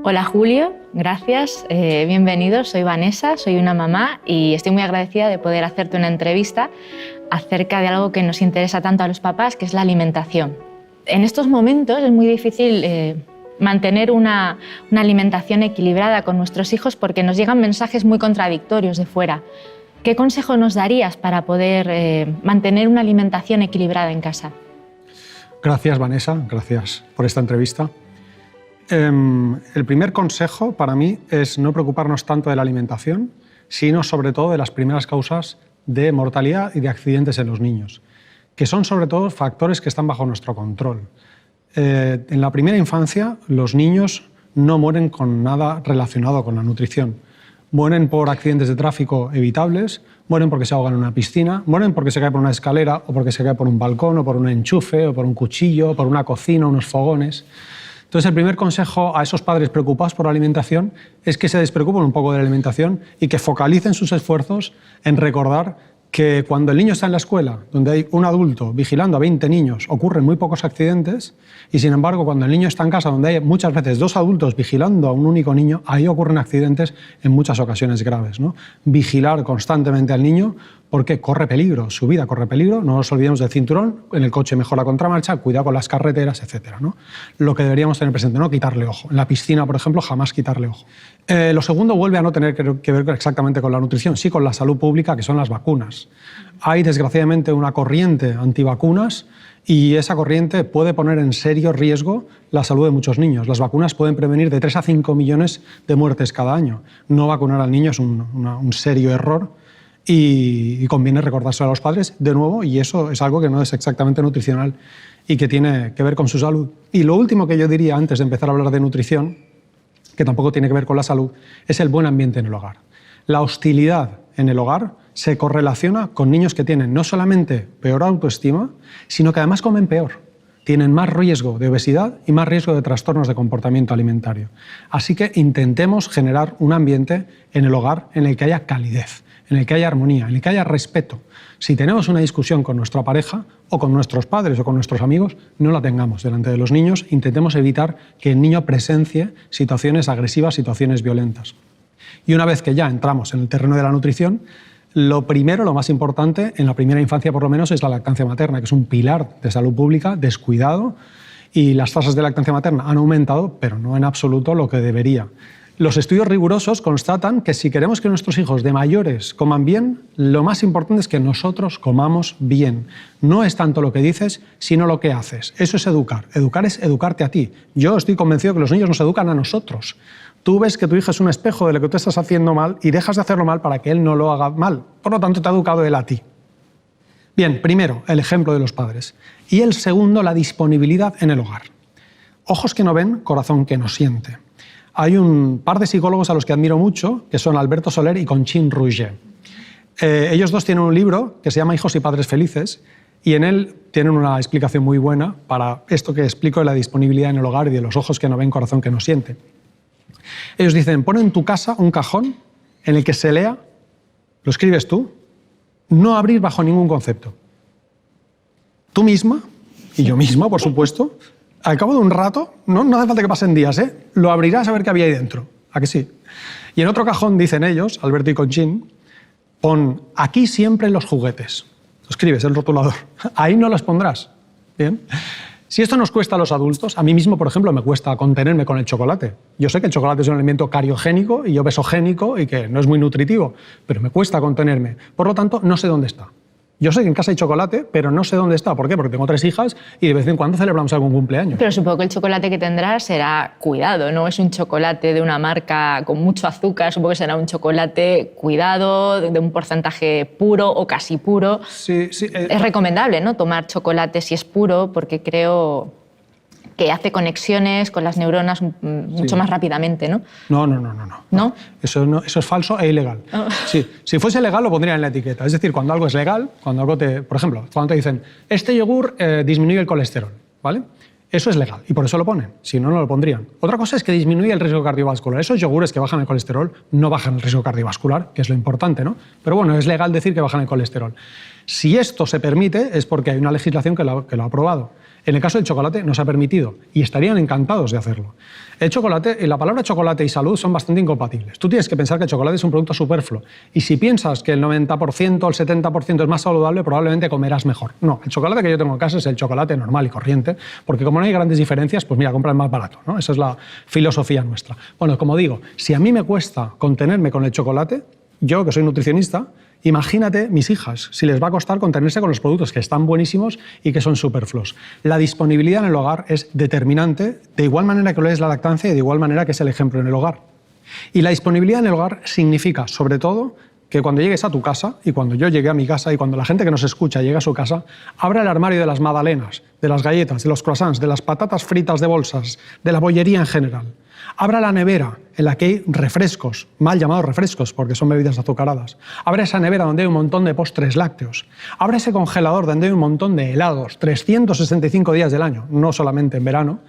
Hola Julio, gracias, bienvenido, soy Vanessa, soy una mamá y estoy muy agradecida de poder hacerte una entrevista acerca de algo que nos interesa tanto a los papás, que es la alimentación. En estos momentos es muy difícil mantener una alimentación equilibrada con nuestros hijos porque nos llegan mensajes muy contradictorios de fuera. ¿Qué consejo nos darías para poder mantener una alimentación equilibrada en casa? Gracias, Vanessa, gracias por esta entrevista. El primer consejo para mí es no preocuparnos tanto de la alimentación, sino sobre todo de las primeras causas de mortalidad y de accidentes en los niños, que son sobre todo factores que están bajo nuestro control. En la primera infancia los niños no mueren con nada relacionado con la nutrición. Mueren por accidentes de tráfico evitables, mueren porque se ahogan en una piscina, mueren porque se cae por una escalera o porque se cae por un balcón o por un enchufe o por un cuchillo o por una cocina, unos fogones. Entonces, el primer consejo a esos padres preocupados por la alimentación es que se despreocupen un poco de la alimentación y que focalicen sus esfuerzos en recordar que cuando el niño está en la escuela, donde hay un adulto vigilando a 20 niños, ocurren muy pocos accidentes, y sin embargo, cuando el niño está en casa, donde hay muchas veces 2 adultos vigilando a un único niño, ahí ocurren accidentes en muchas ocasiones graves, ¿no? Vigilar constantemente al niño porque corre peligro, su vida corre peligro, no nos olvidemos del cinturón, en el coche mejor la contramarcha, cuidado con las carreteras, etc., ¿no? Lo que deberíamos tener presente, no quitarle ojo. En la piscina, por ejemplo, jamás quitarle ojo. Lo segundo vuelve a no tener que ver exactamente con la nutrición, sí con la salud pública, que son las vacunas. Hay, desgraciadamente, una corriente antivacunas y esa corriente puede poner en serio riesgo la salud de muchos niños. Las vacunas pueden prevenir de 3 a 5 millones de muertes cada año. No vacunar al niño es un serio error y conviene recordárselo a los padres de nuevo, y eso es algo que no es exactamente nutricional y que tiene que ver con su salud. Y lo último que yo diría antes de empezar a hablar de nutrición, que tampoco tiene que ver con la salud, es el buen ambiente en el hogar. La hostilidad en el hogar se correlaciona con niños que tienen no solamente peor autoestima, sino que además comen peor. Tienen más riesgo de obesidad y más riesgo de trastornos de comportamiento alimentario. Así que intentemos generar un ambiente en el hogar en el que haya calidez, en el que haya armonía, en el que haya respeto. Si tenemos una discusión con nuestra pareja o con nuestros padres o con nuestros amigos, no la tengamos delante de los niños. Intentemos evitar que el niño presencie situaciones agresivas, situaciones violentas. Y una vez que ya entramos en el terreno de la nutrición, lo primero, lo más importante, en la primera infancia por lo menos, es la lactancia materna, que es un pilar de salud pública descuidado, y las tasas de lactancia materna han aumentado, pero no en absoluto lo que debería. Los estudios rigurosos constatan que si queremos que nuestros hijos de mayores coman bien, lo más importante es que nosotros comamos bien. No es tanto lo que dices, sino lo que haces. Eso es educar. Educar es educarte a ti. Yo estoy convencido que los niños nos educan a nosotros. Tú ves que tu hijo es un espejo de lo que tú estás haciendo mal y dejas de hacerlo mal para que él no lo haga mal. Por lo tanto, te ha educado él a ti. Bien, primero, el ejemplo de los padres. Y el segundo, la disponibilidad en el hogar. Ojos que no ven, corazón que no siente. Hay un par de psicólogos a los que admiro mucho, que son Alberto Soler y Conchine Rouget. Ellos dos tienen un libro que se llama Hijos y Padres Felices, y en él tienen una explicación muy buena para esto que explico de la disponibilidad en el hogar y de los ojos que no ven, corazón que no siente. Ellos dicen, pon en tu casa un cajón en el que se lea, lo escribes tú, no abrir bajo ningún concepto. Tú misma, y yo mismo, por supuesto, al cabo de un rato, no hace falta que pasen días, lo abrirás a ver qué había ahí dentro. ¿A que sí? Y en otro cajón dicen ellos, Alberto y Conchine, pon aquí siempre los juguetes. Lo escribes, el rotulador. Ahí no los pondrás. ¿Bien? Si esto nos cuesta a los adultos, a mí mismo, por ejemplo, me cuesta contenerme con el chocolate. Yo sé que el chocolate es un alimento cariogénico y obesogénico y que no es muy nutritivo, pero me cuesta contenerme. Por lo tanto, no sé dónde está. Yo sé que en casa hay chocolate, pero no sé dónde está. ¿Por qué? Porque tengo 3 hijas y de vez en cuando celebramos algún cumpleaños. Pero supongo que el chocolate que tendrás será cuidado, ¿no? Es un chocolate de una marca con mucho azúcar, supongo que será un chocolate cuidado, de un porcentaje puro o casi puro. Sí. Es recomendable, ¿no?, tomar chocolate si es puro, porque creo que hace conexiones con las neuronas mucho más rápidamente, ¿no? No. ¿No? Eso es falso e ilegal. Oh. Sí, si fuese legal lo pondría en la etiqueta. Es decir, cuando algo es legal, cuando algo por ejemplo, cuando te dicen, este yogur disminuye el colesterol, ¿vale? Eso es legal y por eso lo ponen, si no, no lo pondrían. Otra cosa es que disminuye el riesgo cardiovascular. Esos yogures que bajan el colesterol no bajan el riesgo cardiovascular, que es lo importante, ¿no? Pero bueno, es legal decir que bajan el colesterol. Si esto se permite es porque hay una legislación que lo ha aprobado. En el caso del chocolate no se ha permitido y estarían encantados de hacerlo. El chocolate, la palabra chocolate y salud son bastante incompatibles. Tú tienes que pensar que el chocolate es un producto superfluo y si piensas que el 90% o el 70% es más saludable, probablemente comerás mejor. No, el chocolate que yo tengo en casa es el chocolate normal y corriente, porque como no hay grandes diferencias, pues mira, compra el más barato, ¿no? Esa es la filosofía nuestra. Bueno, como digo, si a mí me cuesta contenerme con el chocolate, yo que soy nutricionista, imagínate mis hijas, si les va a costar contenerse con los productos que están buenísimos y que son superfluos. La disponibilidad en el hogar es determinante, de igual manera que lo es la lactancia y de igual manera que es el ejemplo en el hogar. Y la disponibilidad en el hogar significa, sobre todo, que cuando llegues a tu casa, y cuando yo llegue a mi casa, y cuando la gente que nos escucha llegue a su casa, abra el armario de las magdalenas, de las galletas, de los croissants, de las patatas fritas de bolsas, de la bollería en general. Abra la nevera en la que hay refrescos, mal llamados refrescos porque son bebidas azucaradas. Abra esa nevera donde hay un montón de postres lácteos. Abra ese congelador donde hay un montón de helados, 365 días del año, no solamente en verano,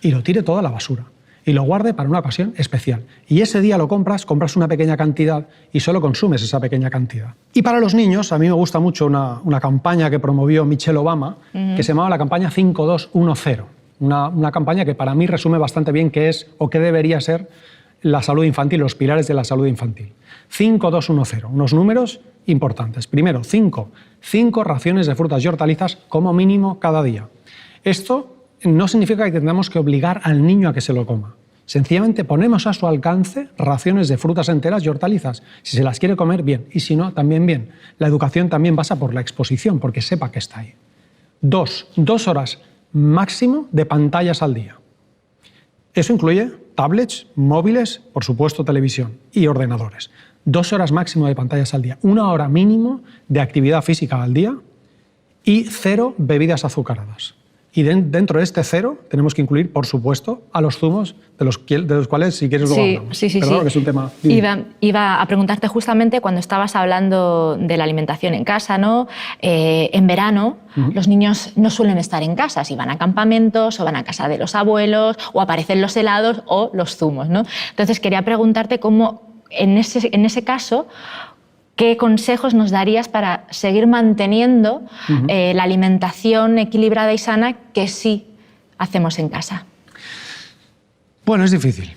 y lo tire todo a la basura. Y lo guarde para una ocasión especial. Y ese día lo compras una pequeña cantidad y solo consumes esa pequeña cantidad. Y para los niños, a mí me gusta mucho una campaña que promovió Michelle Obama, que se llamaba la campaña 5210. Una campaña que para mí resume bastante bien qué es o qué debería ser la salud infantil, los pilares de la salud infantil. 5210, unos números importantes. Primero, 5 raciones de frutas y hortalizas como mínimo cada día. Esto no significa que tengamos que obligar al niño a que se lo coma. Sencillamente ponemos a su alcance raciones de frutas enteras y hortalizas. Si se las quiere comer, bien. Y si no, también bien. La educación también pasa por la exposición, porque sepa que está ahí. 2 horas máximo de pantallas al día. Eso incluye tablets, móviles, por supuesto televisión y ordenadores. 2 horas máximo de pantallas al día. 1 hora mínimo de actividad física al día y 0 bebidas azucaradas. Y dentro de este 0 tenemos que incluir, por supuesto, a los zumos, de los cuales, si quieres, luego hablamos. Sí. Que es un tema... Iba a preguntarte justamente cuando estabas hablando de la alimentación en casa, ¿no? En verano, los niños no suelen estar en casa, si van a campamentos o van a casa de los abuelos o aparecen los helados o los zumos, ¿no? Entonces quería preguntarte cómo, en ese caso, ¿qué consejos nos darías para seguir manteniendo la alimentación equilibrada y sana que sí hacemos en casa? Bueno, es difícil.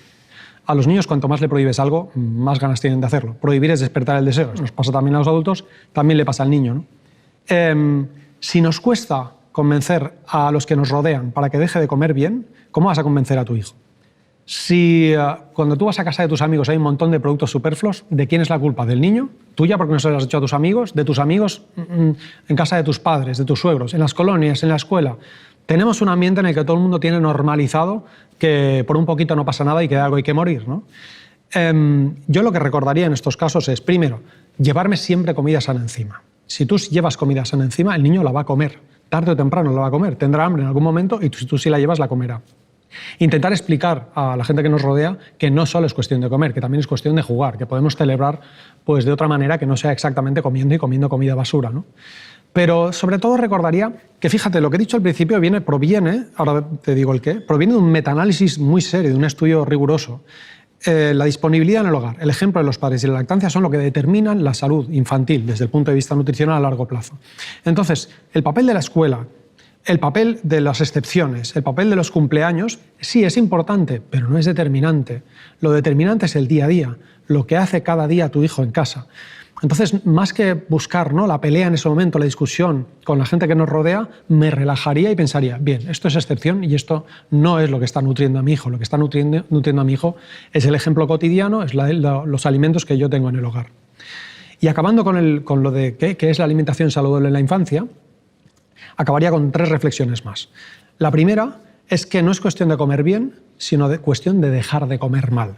A los niños, cuanto más le prohíbes algo, más ganas tienen de hacerlo. Prohibir es despertar el deseo. Nos pasa también a los adultos, también le pasa al niño, ¿no? Si nos cuesta convencer a los que nos rodean para que deje de comer bien, ¿cómo vas a convencer a tu hijo? Si cuando tú vas a casa de tus amigos hay un montón de productos superfluos, ¿de quién es la culpa? ¿Del niño? ¿Tuya porque no se lo has hecho a tus amigos? ¿De tus amigos en casa de tus padres, de tus suegros, en las colonias, en la escuela? Tenemos un ambiente en el que todo el mundo tiene normalizado que por un poquito no pasa nada y que de algo hay que morir, ¿no? Yo lo que recordaría en estos casos es, primero, llevarme siempre comida sana encima. Si tú llevas comida sana encima, el niño la va a comer. Tarde o temprano la va a comer. Tendrá hambre en algún momento y tú si la llevas, la comerá. Intentar explicar a la gente que nos rodea que no solo es cuestión de comer, que también es cuestión de jugar, que podemos celebrar pues, de otra manera que no sea exactamente comiendo y comiendo comida basura, ¿no? Pero sobre todo recordaría que, fíjate, lo que he dicho al principio proviene, ahora te digo el qué, proviene de un metaanálisis muy serio, de un estudio riguroso. La disponibilidad en el hogar, el ejemplo de los padres y la lactancia son lo que determinan la salud infantil desde el punto de vista nutricional a largo plazo. Entonces, el papel de la escuela, el papel de las excepciones, el papel de los cumpleaños, sí es importante, pero no es determinante. Lo determinante es el día a día, lo que hace cada día tu hijo en casa. Entonces, más que buscar, ¿no?, la pelea en ese momento, la discusión con la gente que nos rodea, me relajaría y pensaría, bien, esto es excepción y esto no es lo que está nutriendo a mi hijo. Lo que está nutriendo a mi hijo es el ejemplo cotidiano, es los alimentos que yo tengo en el hogar. Y acabando con lo de qué es la alimentación saludable en la infancia, acabaría con 3 reflexiones más. La primera es que no es cuestión de comer bien, sino cuestión de dejar de comer mal.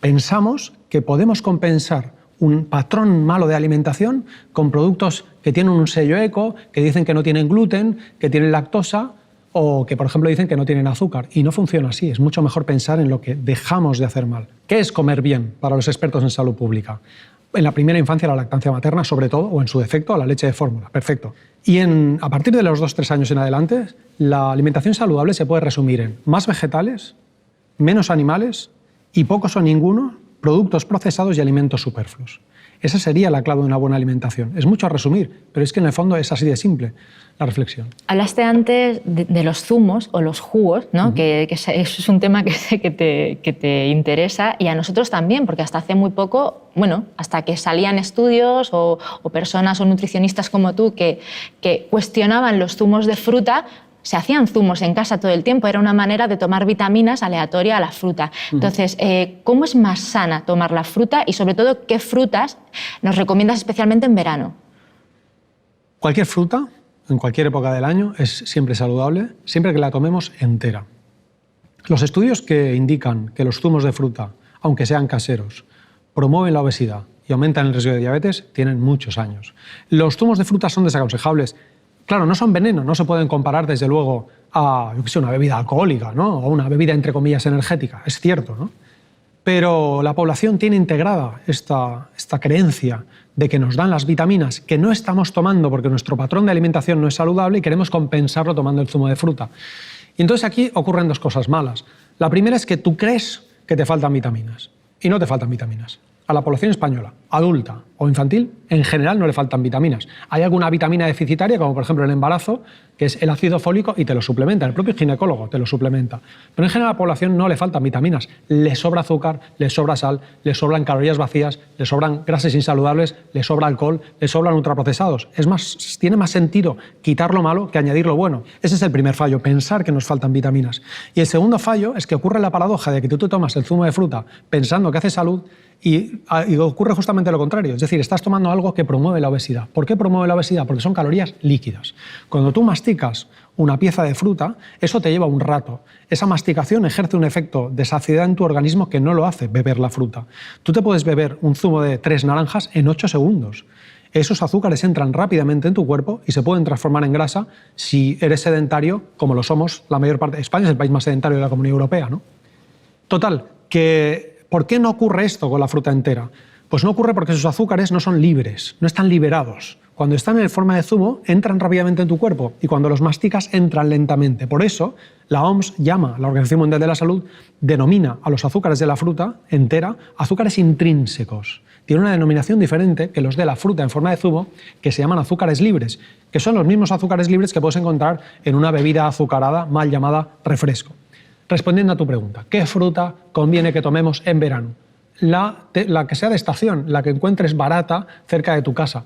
Pensamos que podemos compensar un patrón malo de alimentación con productos que tienen un sello eco, que dicen que no tienen gluten, que tienen lactosa o que, por ejemplo, dicen que no tienen azúcar. Y no funciona así. Es mucho mejor pensar en lo que dejamos de hacer mal. ¿Qué es comer bien para los expertos en salud pública? En la primera infancia la lactancia materna, sobre todo, o en su defecto, la leche de fórmula. Perfecto. Y a partir de los 2-3 años en adelante, la alimentación saludable se puede resumir en más vegetales, menos animales y pocos o ninguno productos procesados y alimentos superfluos. Esa sería la clave de una buena alimentación. Es mucho a resumir, pero es que en el fondo es así de simple. la reflexión. Hablaste antes de los zumos o los jugos, ¿no? Que eso es un tema que sé que te interesa, y a nosotros también, porque hasta hace muy poco, bueno, hasta que salían estudios o personas o nutricionistas como tú que cuestionaban los zumos de fruta, se hacían zumos en casa todo el tiempo, era una manera de tomar vitaminas aleatoria a la fruta. Entonces, ¿cómo es más sana tomar la fruta y sobre todo qué frutas nos recomiendas especialmente en verano? Cualquier fruta, en cualquier época del año, es siempre saludable, siempre que la tomemos entera. Los estudios que indican que los zumos de fruta, aunque sean caseros, promueven la obesidad y aumentan el riesgo de diabetes, tienen muchos años. Los zumos de fruta son desaconsejables. Claro, no son veneno, no se pueden comparar desde luego a, yo qué sé, una bebida alcohólica, ¿no? O una bebida entre comillas energética, es cierto, ¿no? Pero la población tiene integrada esta creencia de que nos dan las vitaminas que no estamos tomando porque nuestro patrón de alimentación no es saludable y queremos compensarlo tomando el zumo de fruta. Y entonces aquí ocurren dos cosas malas. La primera es que tú crees que te faltan vitaminas y no te faltan vitaminas. A la población española, adulta o infantil, en general no le faltan vitaminas. Hay alguna vitamina deficitaria, como por ejemplo el embarazo, que es el ácido fólico y te lo suplementa, el propio ginecólogo te lo suplementa. Pero en general a la población no le faltan vitaminas, le sobra azúcar, le sobra sal, le sobran calorías vacías, le sobran grasas insaludables, le sobra alcohol, le sobran ultraprocesados. Es más, tiene más sentido quitar lo malo que añadir lo bueno. Ese es el primer fallo, pensar que nos faltan vitaminas. Y el segundo fallo es que ocurre la paradoja de que tú te tomas el zumo de fruta pensando que hace salud y ocurre justamente lo contrario. Es decir, estás tomando algo que promueve la obesidad. ¿Por qué promueve la obesidad? Porque son calorías líquidas. Cuando tú masticas una pieza de fruta, eso te lleva un rato. Esa masticación ejerce un efecto de saciedad en tu organismo que no lo hace beber la fruta. Tú te puedes beber un zumo de 3 naranjas en 8 segundos. Esos azúcares entran rápidamente en tu cuerpo y se pueden transformar en grasa si eres sedentario, como lo somos la mayor parte. España es el país más sedentario de la Comunidad Europea, ¿no? Total, ¿por qué no ocurre esto con la fruta entera? Pues no ocurre porque sus azúcares no son libres, no están liberados. Cuando están en forma de zumo, entran rápidamente en tu cuerpo y cuando los masticas, entran lentamente. Por eso, la OMS llama, la Organización Mundial de la Salud, denomina a los azúcares de la fruta entera azúcares intrínsecos. Tiene una denominación diferente que los de la fruta en forma de zumo, que se llaman azúcares libres, que son los mismos azúcares libres que puedes encontrar en una bebida azucarada mal llamada refresco. Respondiendo a tu pregunta, ¿qué fruta conviene que tomemos en verano? La que sea de estación, la que encuentres barata cerca de tu casa.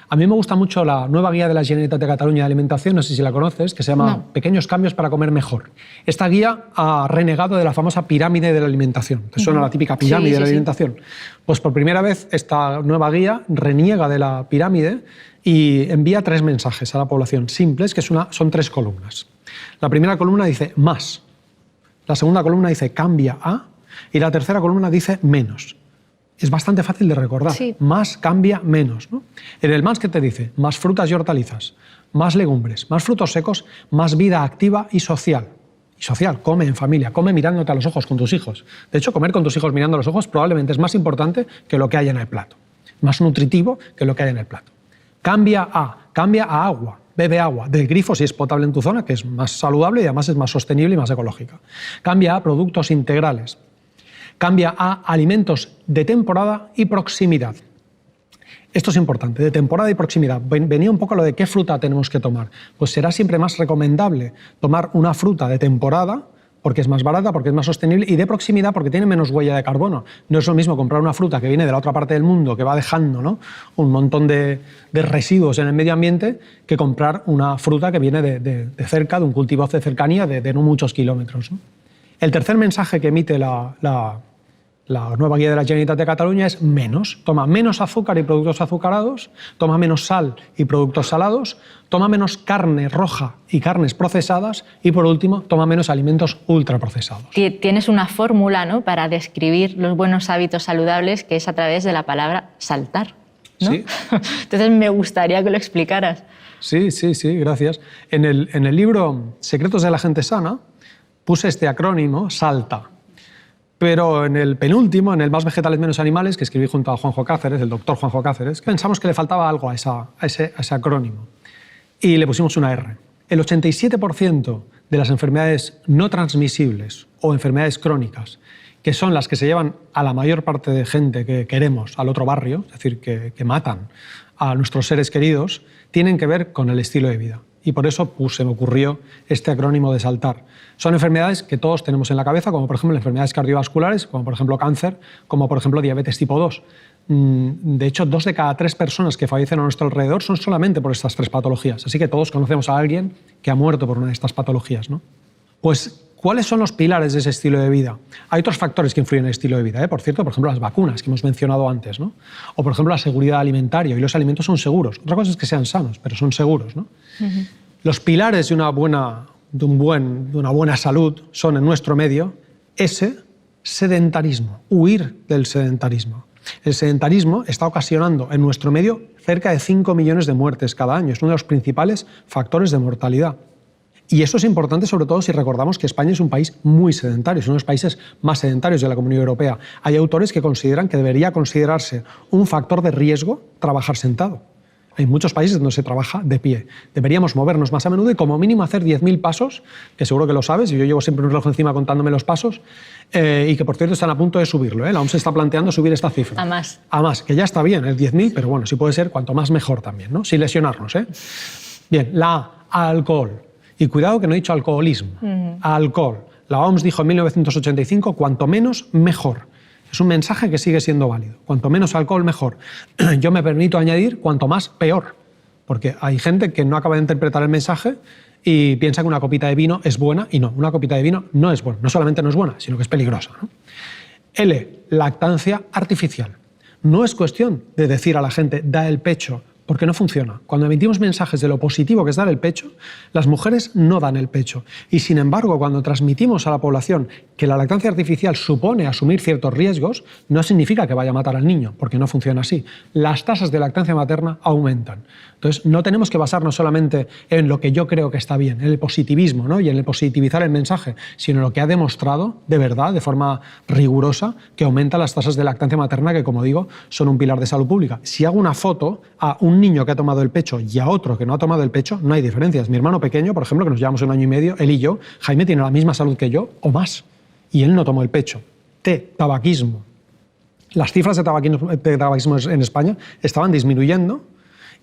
A mí me gusta mucho la nueva guía de la Generalitat de Cataluña de alimentación, no sé si la conoces, que se llama Pequeños cambios para comer mejor. Esta guía ha renegado de la famosa pirámide de la alimentación. ¿Te suena la típica pirámide de la alimentación? Pues por primera vez esta nueva guía reniega de la pirámide y envía 3 mensajes a la población simples, que son 3 columnas. La primera columna dice más, la segunda columna dice cambia a y la tercera columna dice menos. Es bastante fácil de recordar. Sí. Más cambia menos, ¿no? En el más, ¿qué te dice? Más frutas y hortalizas, más legumbres, más frutos secos, más vida activa y social. Y social, come en familia, come mirándote a los ojos con tus hijos. De hecho, comer con tus hijos mirando a los ojos probablemente es más importante que lo que hay en el plato. Más nutritivo que lo que hay en el plato. Cambia a agua. Bebe agua del grifo si es potable en tu zona, que es más saludable y además es más sostenible y más ecológica. Cambia a productos integrales. Cambia a alimentos de temporada y proximidad. Esto es importante, de temporada y proximidad. Venía un poco lo de qué fruta tenemos que tomar. Pues será siempre más recomendable tomar una fruta de temporada porque es más barata, porque es más sostenible y de proximidad porque tiene menos huella de carbono. No es lo mismo comprar una fruta que viene de la otra parte del mundo, que va dejando, ¿no?, un montón de residuos en el medio ambiente, que comprar una fruta que viene de cerca, de un cultivo de cercanía de no muchos kilómetros, ¿no? El tercer mensaje que emite la nueva guía de la Generalitat de Cataluña es menos. Toma menos azúcar y productos azucarados, toma menos sal y productos salados, toma menos carne roja y carnes procesadas y, por último, toma menos alimentos ultraprocesados. Tienes una fórmula, ¿no?, para describir los buenos hábitos saludables, que es a través de la palabra saltar, ¿no? Sí. Entonces me gustaría que lo explicaras. Sí, gracias. En el libro Secretos de la gente sana puse este acrónimo, SALTA. Pero en el penúltimo, en el Más vegetales, menos animales, que escribí junto a Juanjo Cáceres, el doctor Juanjo Cáceres, pensamos que le faltaba algo a ese acrónimo. Y le pusimos una R. El 87% de las enfermedades no transmisibles o enfermedades crónicas, que son las que se llevan a la mayor parte de gente que queremos al otro barrio, es decir, que matan a nuestros seres queridos, tienen que ver con el estilo de vida. y por eso se me ocurrió este acrónimo de SALTAR. Son enfermedades que todos tenemos en la cabeza, como por ejemplo enfermedades cardiovasculares, como por ejemplo cáncer, como por ejemplo diabetes tipo 2. De hecho, 2 de cada 3 personas que fallecen a nuestro alrededor son solamente por estas 3 patologías. Así que todos conocemos a alguien que ha muerto por una de estas patologías, ¿no? Pues, ¿cuáles son los pilares de ese estilo de vida? Hay otros factores que influyen en el estilo de vida, ¿eh? Por cierto, por ejemplo, las vacunas que hemos mencionado antes, ¿no? O por ejemplo, la seguridad alimentaria. Y los alimentos son seguros. Otra cosa es que sean sanos, pero son seguros, ¿no? Los pilares de una buena salud son, en nuestro medio, ese sedentarismo, huir del sedentarismo. El sedentarismo está ocasionando en nuestro medio cerca de 5 millones de muertes cada año. Es uno de los principales factores de mortalidad. Y eso es importante sobre todo si recordamos que España es un país muy sedentario, es uno de los países más sedentarios de la Comunidad Europea. Hay autores que consideran que debería considerarse un factor de riesgo trabajar sentado. Hay muchos países donde se trabaja de pie. Deberíamos movernos más a menudo y como mínimo hacer 10.000 pasos, que seguro que lo sabes, y yo llevo siempre un reloj encima contándome los pasos, y que por cierto están a punto de subirlo. La OMS está planteando subir esta cifra. A más. A más, que ya está bien, el 10.000, pero bueno, si puede ser, cuanto más mejor también, ¿no? Sin lesionarnos. Bien, la A, alcohol. Y cuidado que no he dicho alcoholismo. Alcohol. La OMS dijo en 1985, cuanto menos, mejor. Es un mensaje que sigue siendo válido. Cuanto menos alcohol, mejor. Yo me permito añadir, cuanto más, peor. Porque hay gente que no acaba de interpretar el mensaje y piensa que una copita de vino es buena, y no, una copita de vino no es buena. No solamente no es buena, sino que es peligrosa, ¿no? L, lactancia artificial. No es cuestión de decir a la gente, da el pecho, porque no funciona. Cuando emitimos mensajes de lo positivo que es dar el pecho, las mujeres no dan el pecho. Y sin embargo, cuando transmitimos a la población que la lactancia artificial supone asumir ciertos riesgos, no significa que vaya a matar al niño, porque no funciona así. Las tasas de lactancia materna aumentan. Entonces, no tenemos que basarnos solamente en lo que yo creo que está bien, en el positivismo, ¿no? Y en el positivizar el mensaje, sino en lo que ha demostrado, de verdad, de forma rigurosa, que aumenta las tasas de lactancia materna, que, como digo, son un pilar de salud pública. Si hago una foto a un niño que ha tomado el pecho y a otro que no ha tomado el pecho, no hay diferencias. Mi hermano pequeño, por ejemplo, que nos llevamos 1 año y medio, él y yo, Jaime tiene la misma salud que yo o más, y él no tomó el pecho. Tabaquismo. Las cifras de tabaquismo en España estaban disminuyendo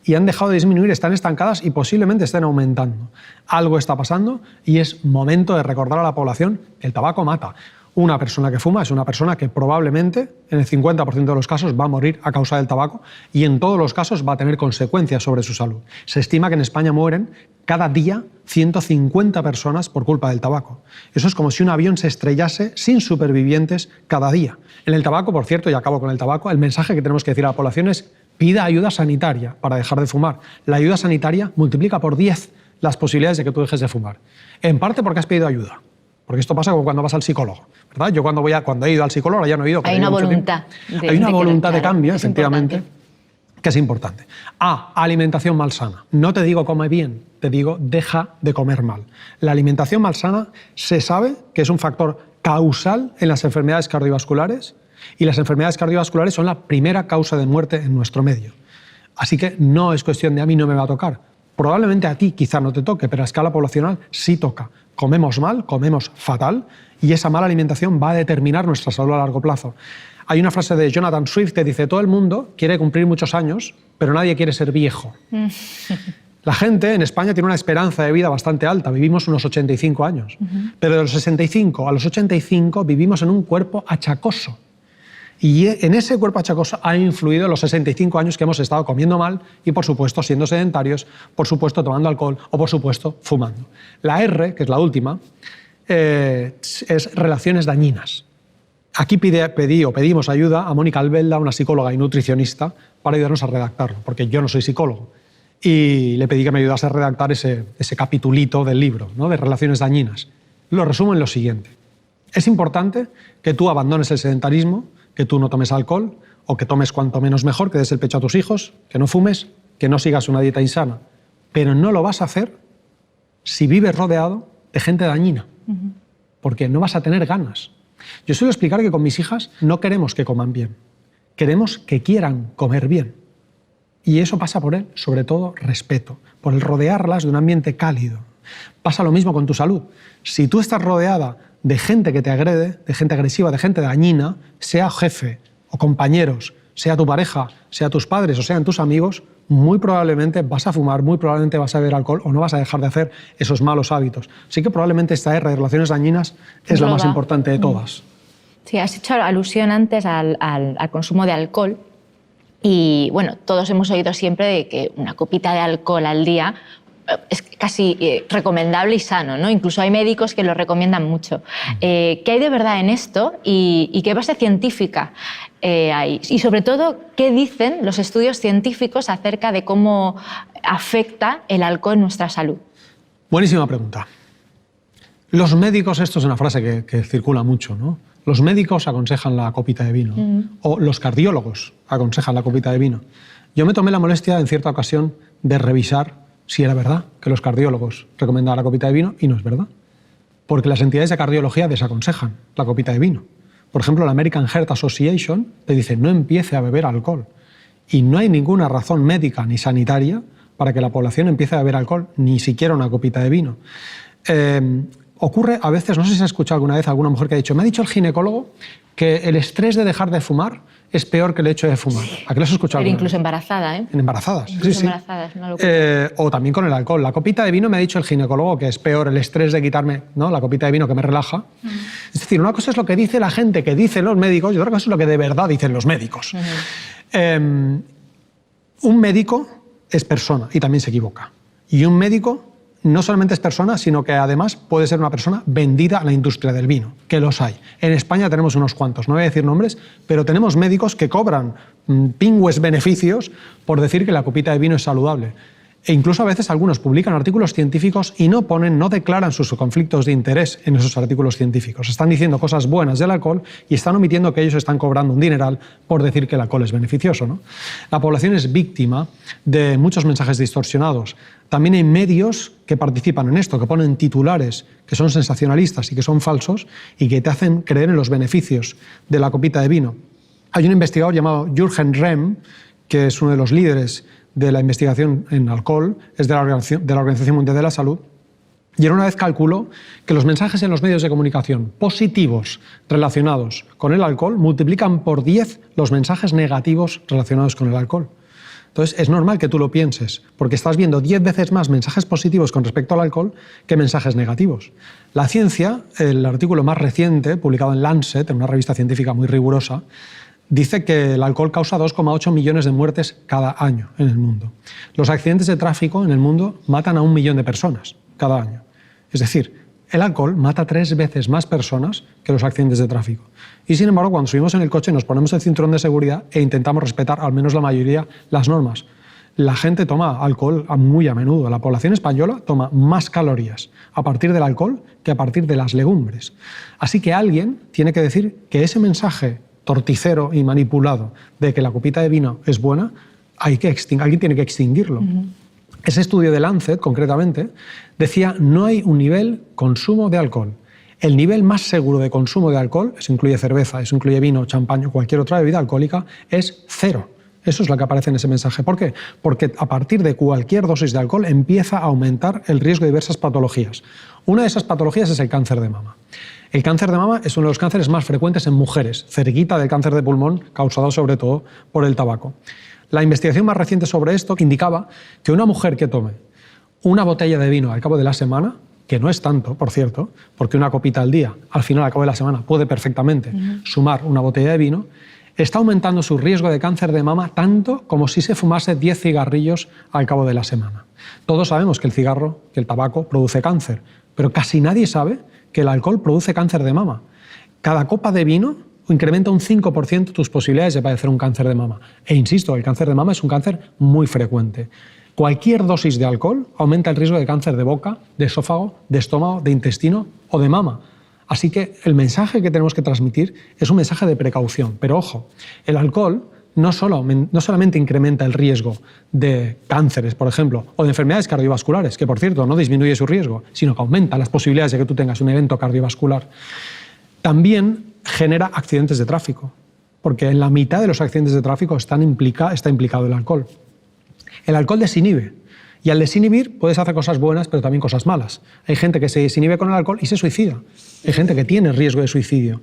y han dejado de disminuir, están estancadas y posiblemente estén aumentando. Algo está pasando y es momento de recordar a la población que el tabaco mata. Una persona que fuma es una persona que probablemente, en el 50% de los casos, va a morir a causa del tabaco y en todos los casos va a tener consecuencias sobre su salud. Se estima que en España mueren cada día 150 personas por culpa del tabaco. Eso es como si un avión se estrellase sin supervivientes cada día. En el tabaco, por cierto, y acabo con el tabaco, el mensaje que tenemos que decir a la población es: pida ayuda sanitaria para dejar de fumar. La ayuda sanitaria multiplica por 10 las posibilidades de que tú dejes de fumar. En parte porque has pedido ayuda. Porque esto pasa como cuando vas al psicólogo, ¿verdad? Yo cuando he ido al psicólogo, ya no he ido. Hay una voluntad. Hay una voluntad de cambio, efectivamente, que es importante. A, alimentación malsana. No te digo come bien, te digo deja de comer mal. La alimentación malsana se sabe que es un factor causal en las enfermedades cardiovasculares y las enfermedades cardiovasculares son la primera causa de muerte en nuestro medio. Así que no es cuestión de a mí no me va a tocar. Probablemente a ti quizá no te toque, pero a escala poblacional sí toca. Comemos mal, comemos fatal y esa mala alimentación va a determinar nuestra salud a largo plazo. Hay una frase de Jonathan Swift que dice: todo el mundo quiere cumplir muchos años, pero nadie quiere ser viejo. La gente en España tiene una esperanza de vida bastante alta, vivimos unos 85 años, pero de los 65 a los 85 vivimos en un cuerpo achacoso. Y en ese cuerpo achacoso ha influido los 65 años que hemos estado comiendo mal y, por supuesto, siendo sedentarios, por supuesto, tomando alcohol o, por supuesto, fumando. La R, que es la última, es relaciones dañinas. Aquí pedimos ayuda a Mónica Albelda, una psicóloga y nutricionista, para ayudarnos a redactarlo, porque yo no soy psicólogo. Y le pedí que me ayudase a redactar ese capitulito del libro, ¿no?, de relaciones dañinas. Lo resumo en lo siguiente. Es importante que tú abandones el sedentarismo, que tú no tomes alcohol o que tomes cuanto menos mejor, que des el pecho a tus hijos, que no fumes, que no sigas una dieta insana. Pero no lo vas a hacer si vives rodeado de gente dañina, porque no vas a tener ganas. Yo suelo explicar que con mis hijas no queremos que coman bien, queremos que quieran comer bien. Y eso pasa por sobre todo, respeto, por el rodearlas de un ambiente cálido. Pasa lo mismo con tu salud. Si tú estás rodeada de gente que te agrede, de gente agresiva, de gente dañina, sea jefe o compañeros, sea tu pareja, sea tus padres o sean tus amigos, muy probablemente vas a fumar, muy probablemente vas a beber alcohol o no vas a dejar de hacer esos malos hábitos. Así que probablemente esta R de relaciones dañinas es la más importante de todas. Sí, has hecho alusión antes al consumo de alcohol y bueno, todos hemos oído siempre de que una copita de alcohol al día es casi recomendable y sano, ¿no? Incluso hay médicos que lo recomiendan mucho. ¿Qué hay de verdad en esto y qué base científica hay? Y sobre todo, ¿qué dicen los estudios científicos acerca de cómo afecta el alcohol en nuestra salud? Buenísima pregunta. Los médicos, esto es una frase que circula mucho, ¿no? Los médicos aconsejan la copita de vino o los cardiólogos aconsejan la copita de vino. Yo me tomé la molestia en cierta ocasión de revisar si era verdad que los cardiólogos recomendaban la copita de vino y no es verdad. Porque las entidades de cardiología desaconsejan la copita de vino. Por ejemplo, la American Heart Association te dice no empiece a beber alcohol. Y no hay ninguna razón médica ni sanitaria para que la población empiece a beber alcohol, ni siquiera una copita de vino. Ocurre a veces, no sé si has escuchado alguna vez a alguna mujer que ha dicho, me ha dicho el ginecólogo que el estrés de dejar de fumar es peor que el hecho de fumar. Sí. ¿A qué lo has escuchado? Pero incluso embarazada, ¿eh? En embarazadas. Incluso sí, embarazadas, una locura. O también con el alcohol. La copita de vino me ha dicho el ginecólogo que es peor el estrés de quitarme, ¿no?, la copita de vino que me relaja. Es decir, una cosa es lo que dice la gente, que dicen los médicos, y otra cosa es lo que de verdad dicen los médicos. Un médico es persona y también se equivoca. Y un médico no solamente es persona, sino que además puede ser una persona vendida a la industria del vino, que los hay. En España tenemos unos cuantos, no voy a decir nombres, pero tenemos médicos que cobran pingües beneficios por decir que la copita de vino es saludable. E incluso a veces algunos publican artículos científicos y no declaran sus conflictos de interés en esos artículos científicos. Están diciendo cosas buenas del alcohol y están omitiendo que ellos están cobrando un dineral por decir que el alcohol es beneficioso, ¿no? La población es víctima de muchos mensajes distorsionados. También hay medios que participan en esto, que ponen titulares que son sensacionalistas y que son falsos y que te hacen creer en los beneficios de la copita de vino. Hay un investigador llamado Jürgen Rehm, que es uno de los líderes de la investigación en alcohol, es de la Organización Mundial de la Salud, y él una vez calculó que los mensajes en los medios de comunicación positivos relacionados con el alcohol multiplican por 10 los mensajes negativos relacionados con el alcohol. Entonces, es normal que tú lo pienses, porque estás viendo 10 veces más mensajes positivos con respecto al alcohol que mensajes negativos. La ciencia, el artículo más reciente, publicado en Lancet, en una revista científica muy rigurosa, dice que el alcohol causa 2,8 millones de muertes cada año en el mundo. Los accidentes de tráfico en el mundo matan a 1 millón de personas cada año. Es decir, el alcohol mata 3 veces más personas que los accidentes de tráfico. Y sin embargo, cuando subimos en el coche nos ponemos el cinturón de seguridad e intentamos respetar, al menos la mayoría, las normas. La gente toma alcohol muy a menudo. La población española toma más calorías a partir del alcohol que a partir de las legumbres. Así que alguien tiene que decir que ese mensaje torticero y manipulado de que la copita de vino es buena, alguien tiene que extinguirlo. Ese estudio de Lancet, concretamente, decía no hay un nivel consumo de alcohol. El nivel más seguro de consumo de alcohol, eso incluye cerveza, eso incluye vino, champán o cualquier otra bebida alcohólica, es 0. Eso es lo que aparece en ese mensaje. ¿Por qué? Porque a partir de cualquier dosis de alcohol empieza a aumentar el riesgo de diversas patologías. Una de esas patologías es el cáncer de mama. El cáncer de mama es uno de los cánceres más frecuentes en mujeres, cerquita del cáncer de pulmón, causado sobre todo por el tabaco. La investigación más reciente sobre esto indicaba que una mujer que tome una botella de vino al cabo de la semana, que no es tanto, por cierto, porque una copita al día, al final, al cabo de la semana, puede perfectamente sumar una botella de vino, está aumentando su riesgo de cáncer de mama tanto como si se fumase 10 cigarrillos al cabo de la semana. Todos sabemos que el cigarro, que el tabaco, produce cáncer, pero casi nadie sabe que el alcohol produce cáncer de mama. Cada copa de vino incrementa un 5% tus posibilidades de padecer un cáncer de mama. E insisto, el cáncer de mama es un cáncer muy frecuente. Cualquier dosis de alcohol aumenta el riesgo de cáncer de boca, de esófago, de estómago, de intestino o de mama. Así que el mensaje que tenemos que transmitir es un mensaje de precaución. Pero ojo, el alcohol no solamente incrementa el riesgo de cánceres, por ejemplo, o de enfermedades cardiovasculares, que por cierto no disminuye su riesgo, sino que aumenta las posibilidades de que tú tengas un evento cardiovascular. También genera accidentes de tráfico, porque en la mitad de los accidentes de tráfico está implicado el alcohol. El alcohol desinhibe, y al desinhibir puedes hacer cosas buenas, pero también cosas malas. Hay gente que se desinhibe con el alcohol y se suicida. Hay gente que tiene riesgo de suicidio.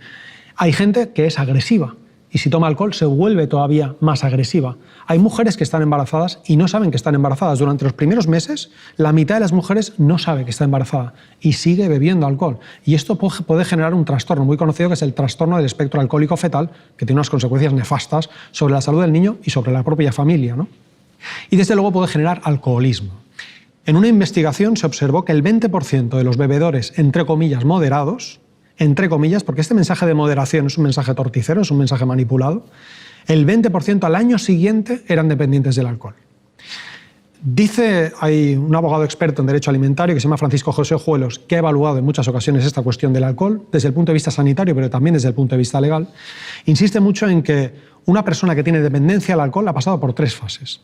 Hay gente que es agresiva. y si toma alcohol se vuelve todavía más agresiva. Hay mujeres que están embarazadas y no saben que están embarazadas. Durante los primeros meses, la mitad de las mujeres no sabe que está embarazada y sigue bebiendo alcohol. Y esto puede generar un trastorno muy conocido, que es el trastorno del espectro alcohólico fetal, que tiene unas consecuencias nefastas sobre la salud del niño y sobre la propia familia, ¿no? Y desde luego puede generar alcoholismo. En una investigación se observó que el 20% de los bebedores, entre comillas, moderados, entre comillas, porque este mensaje de moderación es un mensaje torticero, es un mensaje manipulado, el 20% al año siguiente eran dependientes del alcohol. Hay un abogado experto en derecho alimentario que se llama Francisco José Ojuelos, que ha evaluado en muchas ocasiones esta cuestión del alcohol desde el punto de vista sanitario, pero también desde el punto de vista legal. Insiste mucho en que una persona que tiene dependencia al alcohol ha pasado por 3 fases.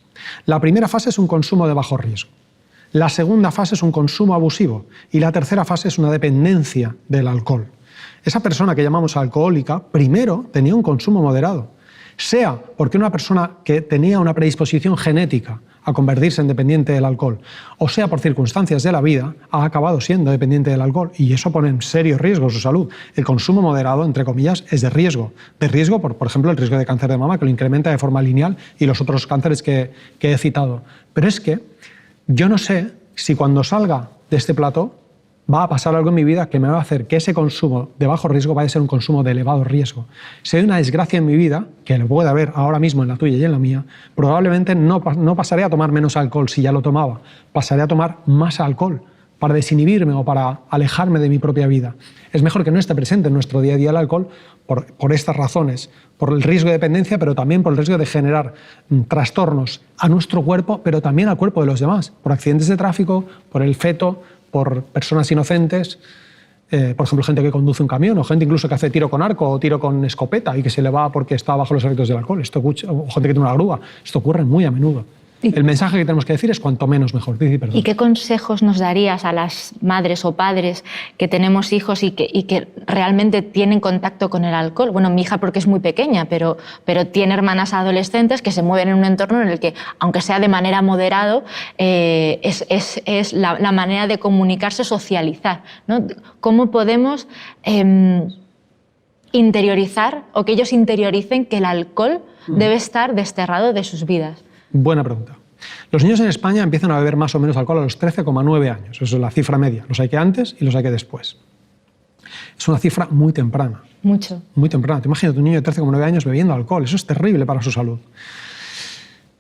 La primera fase es un consumo de bajo riesgo. La segunda fase es un consumo abusivo. Y la tercera fase es una dependencia del alcohol. Esa persona que llamamos alcohólica, primero tenía un consumo moderado. Sea porque una persona que tenía una predisposición genética a convertirse en dependiente del alcohol, o sea por circunstancias de la vida, ha acabado siendo dependiente del alcohol, y eso pone en serio riesgo su salud. El consumo moderado, entre comillas, es de riesgo. De riesgo, por ejemplo, el riesgo de cáncer de mama, que lo incrementa de forma lineal, y los otros cánceres que he citado. Pero es que yo no sé si cuando salga de este plató va a pasar algo en mi vida que me va a hacer que ese consumo de bajo riesgo vaya a ser un consumo de elevado riesgo. Si hay una desgracia en mi vida, que lo puede haber ahora mismo en la tuya y en la mía, probablemente no pasaré a tomar menos alcohol si ya lo tomaba, pasaré a tomar más alcohol para desinhibirme o para alejarme de mi propia vida. Es mejor que no esté presente en nuestro día a día el alcohol por estas razones, por el riesgo de dependencia, pero también por el riesgo de generar trastornos a nuestro cuerpo, pero también al cuerpo de los demás, por accidentes de tráfico, por el feto, por personas inocentes, por ejemplo, gente que conduce un camión, o gente incluso que hace tiro con arco o tiro con escopeta y que se le va porque está bajo los efectos del alcohol, o gente que tiene una grúa. Esto ocurre muy a menudo. El mensaje que tenemos que decir es cuanto menos mejor. ¿Y qué consejos nos darías a las madres o padres que tenemos hijos y que realmente tienen contacto con el alcohol? Bueno, mi hija porque es muy pequeña, pero tiene hermanas adolescentes que se mueven en un entorno en el que, aunque sea de manera moderada, es la manera de comunicarse, socializar, ¿no? ¿Cómo podemos interiorizar o que ellos interioricen que el alcohol debe estar desterrado de sus vidas? Buena pregunta. Los niños en España empiezan a beber más o menos alcohol a los 13,9 años. Eso es la cifra media. Los hay que antes y los hay que después. Es una cifra muy temprana. Mucho. Muy temprana. Te imaginas un niño de 13,9 años bebiendo alcohol. Eso es terrible para su salud.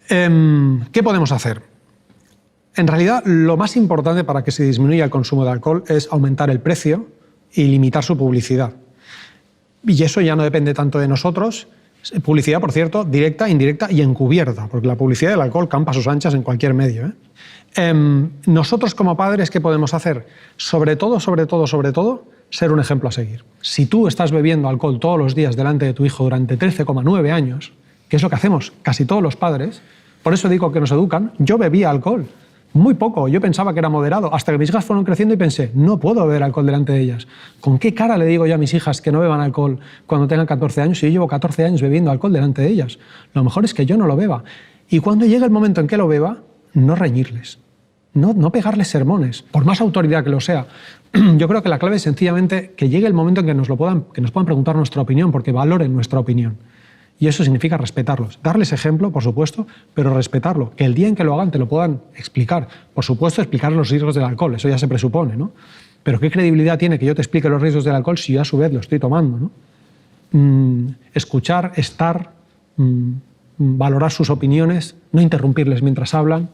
¿Qué podemos hacer? En realidad, lo más importante para que se disminuya el consumo de alcohol es aumentar el precio y limitar su publicidad. Y eso ya no depende tanto de nosotros. Publicidad, por cierto, directa, indirecta y encubierta, porque la publicidad del alcohol campa a sus anchas en cualquier medio. Nosotros como padres, ¿qué podemos hacer? Sobre todo, ser un ejemplo a seguir. Si tú estás bebiendo alcohol todos los días delante de tu hijo durante 13,9 años, que es lo que hacemos casi todos los padres, por eso digo que nos educan, yo bebía alcohol. Muy poco, yo pensaba que era moderado, hasta que mis hijas fueron creciendo y pensé, no puedo beber alcohol delante de ellas. ¿Con qué cara le digo yo a mis hijas que no beban alcohol cuando tengan 14 años si yo llevo 14 años bebiendo alcohol delante de ellas? Lo mejor es que yo no lo beba. Y cuando llegue el momento en que lo beba, no reñirles, no pegarles sermones, por más autoridad que lo sea. Yo creo que la clave es sencillamente que llegue el momento en que nos puedan preguntar nuestra opinión, porque valoren nuestra opinión. Y eso significa respetarlos. Darles ejemplo, por supuesto, pero respetarlo. Que el día en que lo hagan te lo puedan explicar. Por supuesto, explicar los riesgos del alcohol, eso ya se presupone, ¿no? Pero ¿qué credibilidad tiene que yo te explique los riesgos del alcohol si yo a su vez lo estoy tomando, ¿no? Escuchar, estar, valorar sus opiniones, no interrumpirles mientras hablan,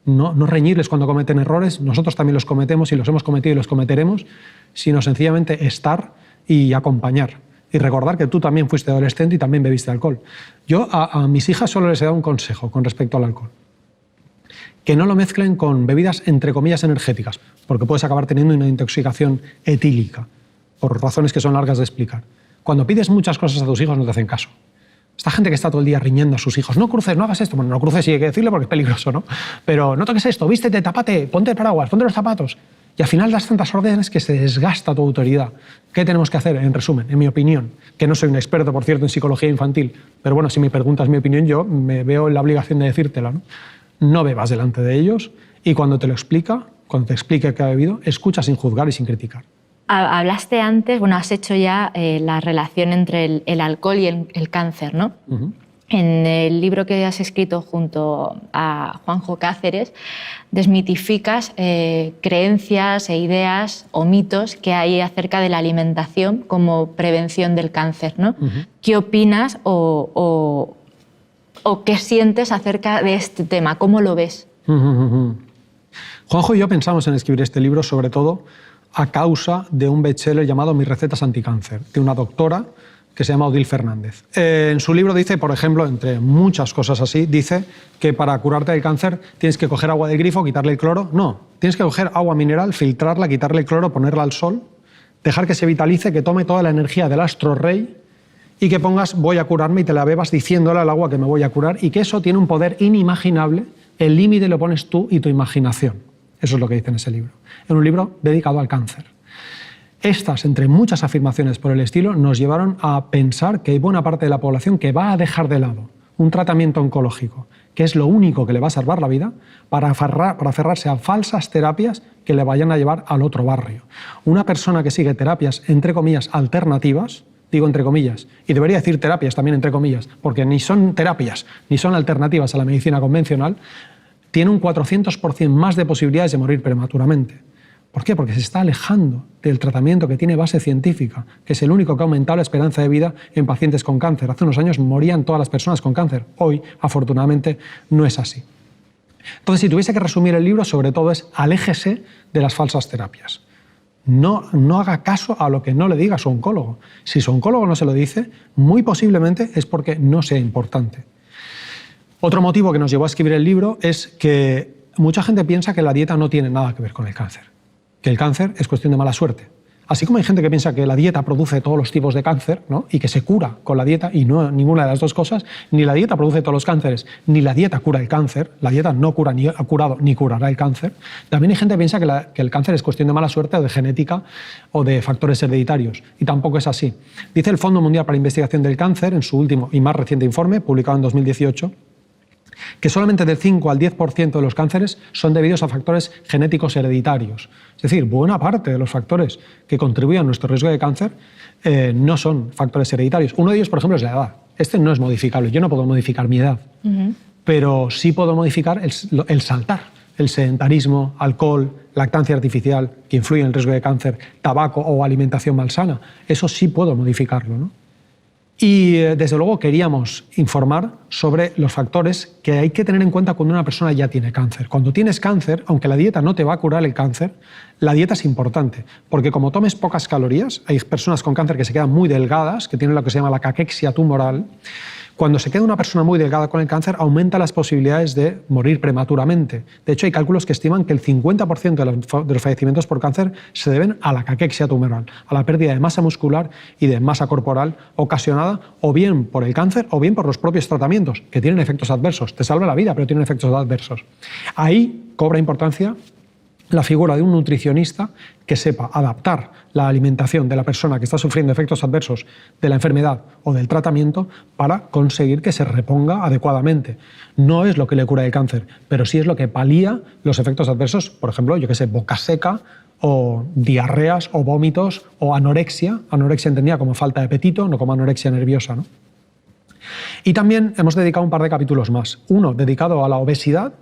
no reñirles cuando cometen errores. Nosotros también los cometemos y los hemos cometido y los cometeremos, sino sencillamente estar y acompañar. Y recordar que tú también fuiste adolescente y también bebiste alcohol. Yo a mis hijas solo les he dado un consejo con respecto al alcohol. Que no lo mezclen con bebidas, entre comillas, energéticas, porque puedes acabar teniendo una intoxicación etílica, por razones que son largas de explicar. Cuando pides muchas cosas a tus hijos no te hacen caso. Esta gente que está todo el día riñendo a sus hijos, no cruces, no hagas esto. Bueno, no cruces sí hay que decirle porque es peligroso, ¿no? Pero no toques esto, vístete, tápate, ponte el paraguas, ponte los zapatos. Y al final das tantas órdenes que se desgasta tu autoridad. ¿Qué tenemos que hacer? En resumen, en mi opinión, que no soy un experto, por cierto, en psicología infantil, pero bueno, si me preguntas mi opinión, yo me veo en la obligación de decírtela, ¿no? No bebas delante de ellos y cuando te lo explica, cuando te explique que ha bebido, escucha sin juzgar y sin criticar. Hablaste antes, bueno, has hecho ya la relación entre el alcohol y el cáncer, ¿no? En el libro que has escrito junto a Juanjo Cáceres, desmitificas creencias e ideas o mitos que hay acerca de la alimentación como prevención del cáncer, ¿no? ¿Qué opinas o qué sientes acerca de este tema? ¿Cómo lo ves? Juanjo y yo pensamos en escribir este libro sobre todo a causa de un bestseller llamado Mis recetas anticáncer, de una doctora que se llama Odile Fernández. En su libro dice, por ejemplo, entre muchas cosas así, dice que para curarte del cáncer tienes que coger agua del grifo, quitarle el cloro. No, tienes que coger agua mineral, filtrarla, quitarle el cloro, ponerla al sol, dejar que se vitalice, que tome toda la energía del astro rey y que pongas voy a curarme y te la bebas diciéndole al agua que me voy a curar, y que eso tiene un poder inimaginable. El límite lo pones tú y tu imaginación. Eso es lo que dice en ese libro. En un libro dedicado al cáncer. Estas, entre muchas afirmaciones por el estilo, nos llevaron a pensar que hay buena parte de la población que va a dejar de lado un tratamiento oncológico, que es lo único que le va a salvar la vida, para aferrarse a falsas terapias que le vayan a llevar al otro barrio. Una persona que sigue terapias, entre comillas, alternativas, digo entre comillas, y debería decir terapias también entre comillas, porque ni son terapias ni son alternativas a la medicina convencional, tiene un 400% más de posibilidades de morir prematuramente. ¿Por qué? Porque se está alejando del tratamiento que tiene base científica, que es el único que ha aumentado la esperanza de vida en pacientes con cáncer. Hace unos años morían todas las personas con cáncer. Hoy, afortunadamente, no es así. Entonces, si tuviese que resumir el libro, sobre todo es aléjese de las falsas terapias. No haga caso a lo que no le diga su oncólogo. Si su oncólogo no se lo dice, muy posiblemente es porque no sea importante. Otro motivo que nos llevó a escribir el libro es que mucha gente piensa que la dieta no tiene nada que ver con el cáncer, que el cáncer es cuestión de mala suerte. Así como hay gente que piensa que la dieta produce todos los tipos de cáncer, ¿no? Y que se cura con la dieta, y no ninguna de las dos cosas, ni la dieta produce todos los cánceres, ni la dieta cura el cáncer, la dieta no cura ni ha curado ni curará el cáncer. También hay gente que piensa que el cáncer es cuestión de mala suerte o de genética o de factores hereditarios, y tampoco es así. Dice el Fondo Mundial para la Investigación del Cáncer, en su último y más reciente informe, publicado en 2018, que solamente del 5 al 10% de los cánceres son debidos a factores genéticos hereditarios. Es decir, buena parte de los factores que contribuyen a nuestro riesgo de cáncer no son factores hereditarios. Uno de ellos, por ejemplo, es la edad. Este no es modificable. Yo no puedo modificar mi edad, pero sí puedo modificar el saltar. El sedentarismo, alcohol, lactancia artificial, que influye en el riesgo de cáncer, tabaco o alimentación malsana. Eso sí puedo modificarlo, ¿no? Y desde luego queríamos informar sobre los factores que hay que tener en cuenta cuando una persona ya tiene cáncer. Cuando tienes cáncer, aunque la dieta no te va a curar el cáncer, la dieta es importante, porque como tomes pocas calorías, hay personas con cáncer que se quedan muy delgadas, que tienen lo que se llama la caquexia tumoral. Cuando se queda una persona muy delgada con el cáncer, aumenta las posibilidades de morir prematuramente. De hecho, hay cálculos que estiman que el 50% de los fallecimientos por cáncer se deben a la caquexia tumoral, a la pérdida de masa muscular y de masa corporal ocasionada o bien por el cáncer o bien por los propios tratamientos, que tienen efectos adversos. Te salva la vida, pero tienen efectos adversos. Ahí cobra importancia la figura de un nutricionista que sepa adaptar la alimentación de la persona que está sufriendo efectos adversos de la enfermedad o del tratamiento para conseguir que se reponga adecuadamente. No es lo que le cura el cáncer, pero sí es lo que palía los efectos adversos, por ejemplo, yo qué sé, boca seca o diarreas o vómitos o anorexia. Anorexia entendida como falta de apetito, no como anorexia nerviosa, ¿no? Y también hemos dedicado un par de capítulos más. Uno dedicado a la obesidad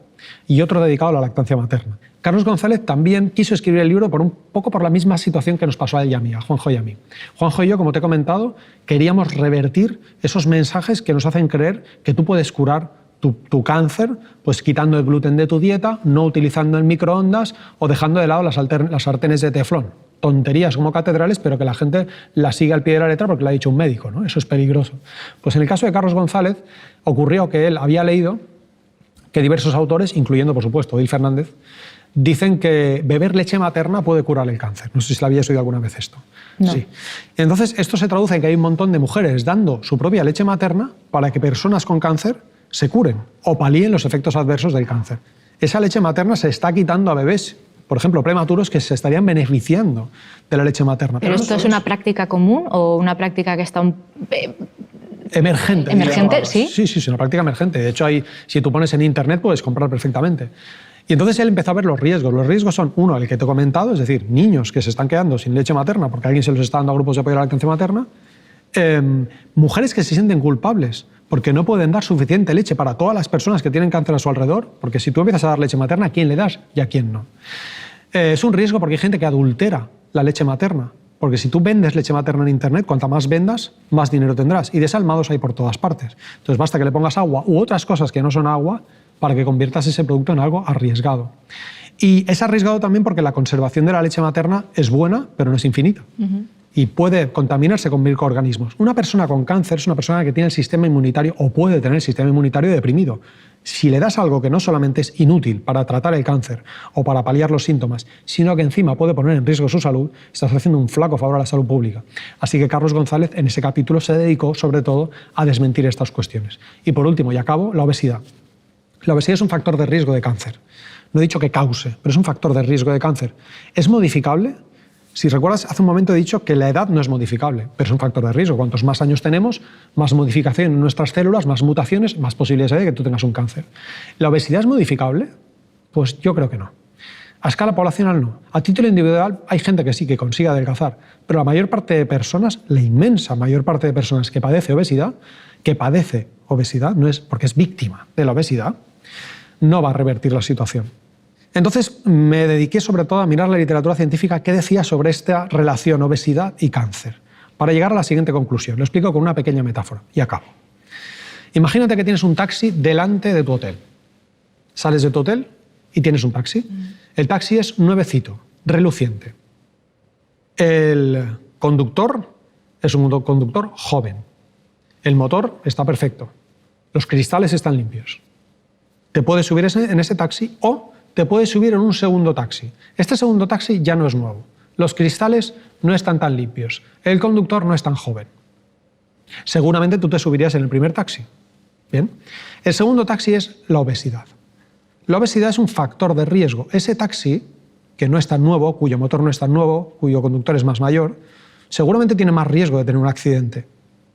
y otro dedicado a la lactancia materna. Carlos González también quiso escribir el libro un poco por la misma situación que nos pasó a él y a mí, a Juanjo y a mí. Juanjo y yo, como te he comentado, queríamos revertir esos mensajes que nos hacen creer que tú puedes curar tu cáncer pues quitando el gluten de tu dieta, no utilizando el microondas o dejando de lado las sartenes de teflón. Tonterías como catedrales, pero que la gente las sigue al pie de la letra porque lo ha dicho un médico, ¿no? Eso es peligroso. Pues en el caso de Carlos González ocurrió que él había leído que diversos autores, incluyendo por supuesto Odile Fernández, dicen que beber leche materna puede curar el cáncer. No sé si lo habías oído alguna vez esto. No. Sí. Entonces, esto se traduce en que hay un montón de mujeres dando su propia leche materna para que personas con cáncer se curen o palíen los efectos adversos del cáncer. Esa leche materna se está quitando a bebés, por ejemplo, prematuros, que se estarían beneficiando de la leche materna. ¿Pero esto es una práctica común o una práctica que está emergente? ¿Emergente? Sí. Sí, es una práctica emergente. De hecho, si tú pones en internet puedes comprar perfectamente. Y entonces él empezó a ver los riesgos. Los riesgos son, uno, el que te he comentado, es decir, niños que se están quedando sin leche materna porque alguien se los está dando a grupos de apoyo a la lactancia materna, mujeres que se sienten culpables porque no pueden dar suficiente leche para todas las personas que tienen cáncer a su alrededor, porque si tú empiezas a dar leche materna, ¿a quién le das y a quién no? Es un riesgo porque hay gente que adultera la leche materna, porque si tú vendes leche materna en Internet, cuanta más vendas, más dinero tendrás, y desalmados hay por todas partes. Entonces basta que le pongas agua u otras cosas que no son agua para que conviertas ese producto en algo arriesgado. Y es arriesgado también porque la conservación de la leche materna es buena, pero no es infinita. Y puede contaminarse con microorganismos. Una persona con cáncer es una persona que tiene el sistema inmunitario o puede tener el sistema inmunitario deprimido. Si le das algo que no solamente es inútil para tratar el cáncer o para paliar los síntomas, sino que encima puede poner en riesgo su salud, estás haciendo un flaco favor a la salud pública. Así que Carlos González en ese capítulo se dedicó sobre todo a desmentir estas cuestiones. Y por último, y acabo, la obesidad. La obesidad es un factor de riesgo de cáncer. No he dicho que cause, pero es un factor de riesgo de cáncer. ¿Es modificable? Si recuerdas, hace un momento he dicho que la edad no es modificable, pero es un factor de riesgo. Cuantos más años tenemos, más modificación en nuestras células, más mutaciones, más posibilidades hay de que tú tengas un cáncer. ¿La obesidad es modificable? Pues yo creo que no. A escala poblacional no. A título individual hay gente que sí, que consigue adelgazar, pero la mayor parte de personas, la inmensa mayor parte de personas que padece obesidad, no es porque es víctima de la obesidad, no va a revertir la situación. Entonces me dediqué sobre todo a mirar la literatura científica que decía sobre esta relación obesidad y cáncer, para llegar a la siguiente conclusión. Lo explico con una pequeña metáfora y acabo. Imagínate que tienes un taxi delante de tu hotel. Sales de tu hotel y tienes un taxi. El taxi es nuevecito, reluciente. El conductor es un conductor joven. El motor está perfecto. Los cristales están limpios. Te puedes subir en ese taxi o te puedes subir en un segundo taxi. Este segundo taxi ya no es nuevo. Los cristales no están tan limpios. El conductor no es tan joven. Seguramente tú te subirías en el primer taxi. Bien. El segundo taxi es la obesidad. La obesidad es un factor de riesgo. Ese taxi, que no es tan nuevo, cuyo motor no es tan nuevo, cuyo conductor es más mayor, seguramente tiene más riesgo de tener un accidente.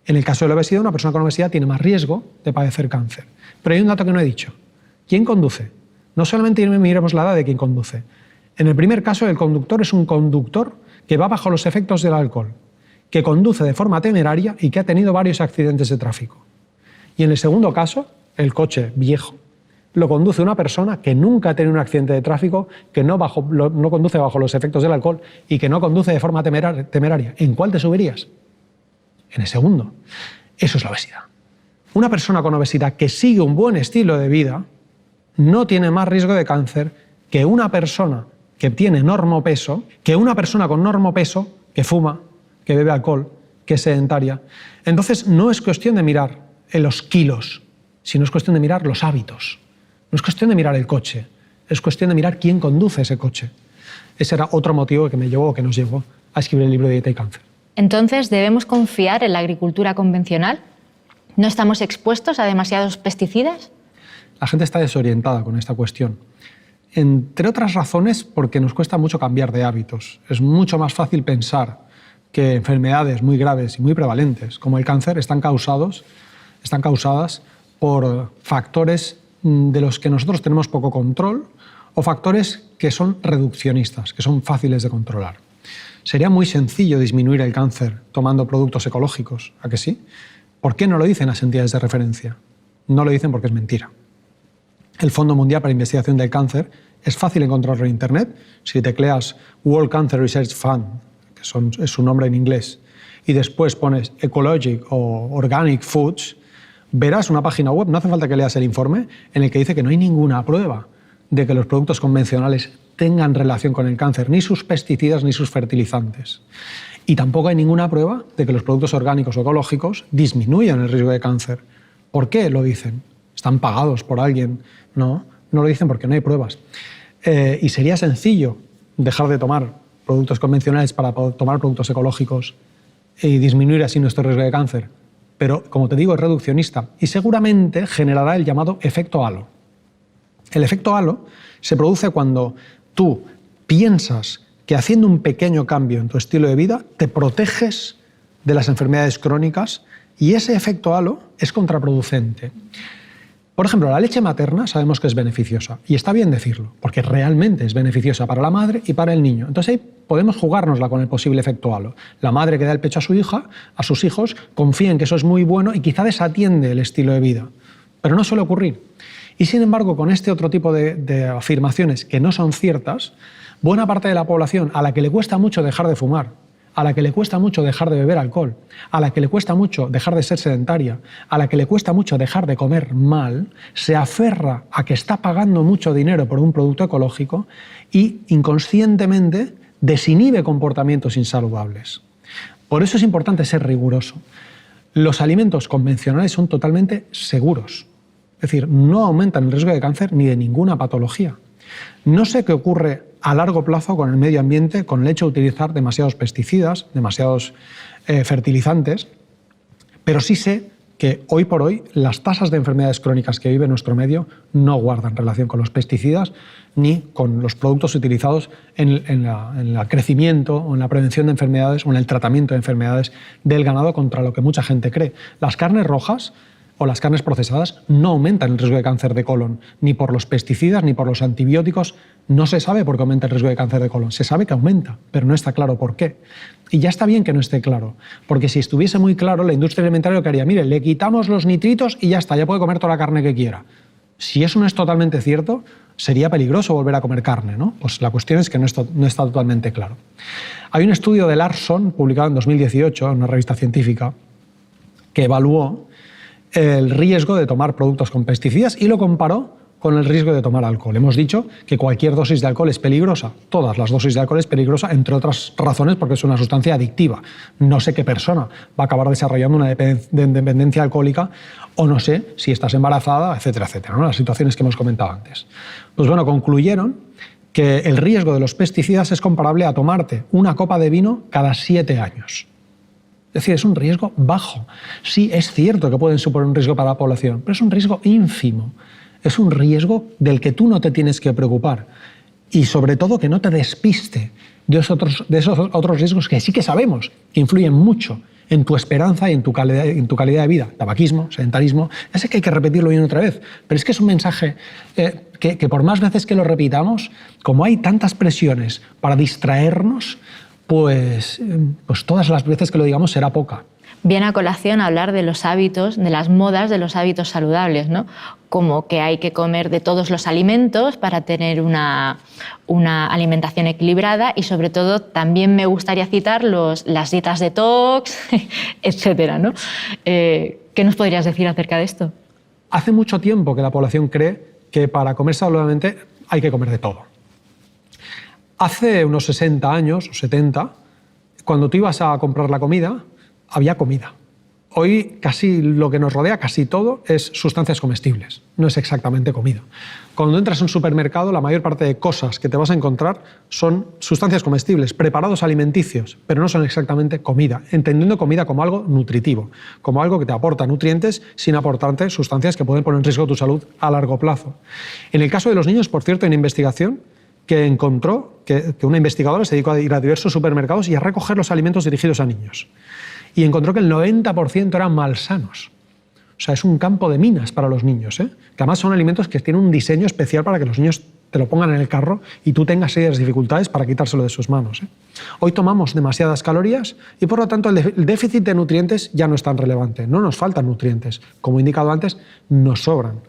En el caso de la obesidad, una persona con obesidad tiene más riesgo de padecer cáncer. Pero hay un dato que no he dicho. ¿Quién conduce? No solamente miremos la edad de quien conduce. En el primer caso, el conductor es un conductor que va bajo los efectos del alcohol, que conduce de forma temeraria y que ha tenido varios accidentes de tráfico. Y en el segundo caso, el coche viejo, lo conduce una persona que nunca ha tenido un accidente de tráfico, que no conduce bajo los efectos del alcohol y que no conduce de forma temeraria. ¿En cuál te subirías? En el segundo. Eso es la obesidad. Una persona con obesidad que sigue un buen estilo de vida no tiene más riesgo de cáncer que una persona que tiene normopeso, que una persona con normopeso que fuma, que bebe alcohol, que es sedentaria. Entonces no es cuestión de mirar los kilos, sino es cuestión de mirar los hábitos. No es cuestión de mirar el coche, es cuestión de mirar quién conduce ese coche. Ese era otro motivo que nos llevó a escribir el libro de Dieta y Cáncer. Entonces, ¿debemos confiar en la agricultura convencional? ¿No estamos expuestos a demasiados pesticidas? La gente está desorientada con esta cuestión. Entre otras razones, porque nos cuesta mucho cambiar de hábitos. Es mucho más fácil pensar que enfermedades muy graves y muy prevalentes, como el cáncer, están causadas por factores de los que nosotros tenemos poco control o factores que son reduccionistas, que son fáciles de controlar. Sería muy sencillo disminuir el cáncer tomando productos ecológicos, ¿a que sí? ¿Por qué no lo dicen las entidades de referencia? No lo dicen porque es mentira. El Fondo Mundial para la Investigación del Cáncer es fácil encontrarlo en Internet. Si tecleas World Cancer Research Fund, que es su nombre en inglés, y después pones Ecologic o Organic Foods, verás una página web, no hace falta que leas el informe, en el que dice que no hay ninguna prueba de que los productos convencionales tengan relación con el cáncer, ni sus pesticidas ni sus fertilizantes. Y tampoco hay ninguna prueba de que los productos orgánicos o ecológicos disminuyan el riesgo de cáncer. ¿Por qué lo dicen? ¿Están pagados por alguien? No lo dicen porque no hay pruebas. Y sería sencillo dejar de tomar productos convencionales para tomar productos ecológicos y disminuir así nuestro riesgo de cáncer. Pero, como te digo, es reduccionista y seguramente generará el llamado efecto halo. El efecto halo se produce cuando tú piensas que haciendo un pequeño cambio en tu estilo de vida te proteges de las enfermedades crónicas y ese efecto halo es contraproducente. Por ejemplo, la leche materna sabemos que es beneficiosa, y está bien decirlo, porque realmente es beneficiosa para la madre y para el niño. Entonces ahí podemos jugárnosla con el posible efecto halo. La madre que da el pecho a su hija, a sus hijos, confía en que eso es muy bueno y quizá desatiende el estilo de vida. Pero no suele ocurrir. Y sin embargo, con este otro tipo de afirmaciones que no son ciertas, buena parte de la población a la que le cuesta mucho dejar de fumar, a la que le cuesta mucho dejar de beber alcohol, a la que le cuesta mucho dejar de ser sedentaria, a la que le cuesta mucho dejar de comer mal, se aferra a que está pagando mucho dinero por un producto ecológico y inconscientemente desinhibe comportamientos insaludables. Por eso es importante ser riguroso. Los alimentos convencionales son totalmente seguros, es decir, no aumentan el riesgo de cáncer ni de ninguna patología. No sé qué ocurre a largo plazo con el medio ambiente, con el hecho de utilizar demasiados pesticidas, demasiados fertilizantes, pero sí sé que hoy por hoy las tasas de enfermedades crónicas que vive nuestro medio no guardan relación con los pesticidas ni con los productos utilizados en el crecimiento o en la prevención de enfermedades o en el tratamiento de enfermedades del ganado, contra lo que mucha gente cree. Las carnes rojas o las carnes procesadas no aumentan el riesgo de cáncer de colon, ni por los pesticidas ni por los antibióticos. No se sabe por qué aumenta el riesgo de cáncer de colon. Se sabe que aumenta, pero no está claro por qué. Y ya está bien que no esté claro, porque si estuviese muy claro, la industria alimentaria lo que haría, mire, le quitamos los nitritos y ya está, ya puede comer toda la carne que quiera. Si eso no es totalmente cierto, sería peligroso volver a comer carne, ¿no? Pues la cuestión es que no está totalmente claro. Hay un estudio de Larson, publicado en 2018 en una revista científica, que evaluó el riesgo de tomar productos con pesticidas y lo comparó con el riesgo de tomar alcohol. Hemos dicho que cualquier dosis de alcohol es peligrosa. Todas las dosis de alcohol es peligrosa, entre otras razones porque es una sustancia adictiva. No sé qué persona va a acabar desarrollando una dependencia alcohólica, o no sé si estás embarazada, etcétera, etcétera, ¿no? Las situaciones que hemos comentado antes. Pues bueno, concluyeron que el riesgo de los pesticidas es comparable a tomarte una copa de vino cada 7 años. Es decir, es un riesgo bajo. Sí, es cierto que pueden suponer un riesgo para la población, pero es un riesgo ínfimo. Es un riesgo del que tú no te tienes que preocupar. Y sobre todo que no te despiste de esos otros riesgos que sí que sabemos que influyen mucho en tu esperanza y en tu calidad de vida. Tabaquismo, sedentarismo. Ya sé que hay que repetirlo una y otra vez, pero es que es un mensaje que por más veces que lo repitamos, como hay tantas presiones para distraernos, pues todas las veces que lo digamos será poca. Viene a colación hablar de los hábitos, de las modas de los hábitos saludables, ¿no? Como que hay que comer de todos los alimentos para tener una alimentación equilibrada, y sobre todo también me gustaría citar las dietas detox, etcétera, ¿no? ¿Qué nos podrías decir acerca de esto? Hace mucho tiempo que la población cree que para comer saludablemente hay que comer de todo. Hace unos 60 años o 70, cuando tú ibas a comprar la comida, había comida. Hoy casi lo que nos rodea, casi todo, es sustancias comestibles. No es exactamente comida. Cuando entras a un supermercado, la mayor parte de cosas que te vas a encontrar son sustancias comestibles, preparados alimenticios, pero no son exactamente comida, entendiendo comida como algo nutritivo, como algo que te aporta nutrientes sin aportarte sustancias que pueden poner en riesgo tu salud a largo plazo. En el caso de los niños, por cierto, hay una investigación que encontró que una investigadora se dedicó a ir a diversos supermercados y a recoger los alimentos dirigidos a niños. Y encontró que el 90% eran malsanos. O sea, es un campo de minas para los niños, que además son alimentos que tienen un diseño especial para que los niños te lo pongan en el carro y tú tengas serias dificultades para quitárselo de sus manos. Hoy tomamos demasiadas calorías y por lo tanto el déficit de nutrientes ya no es tan relevante. No nos faltan nutrientes. Como he indicado antes, nos sobran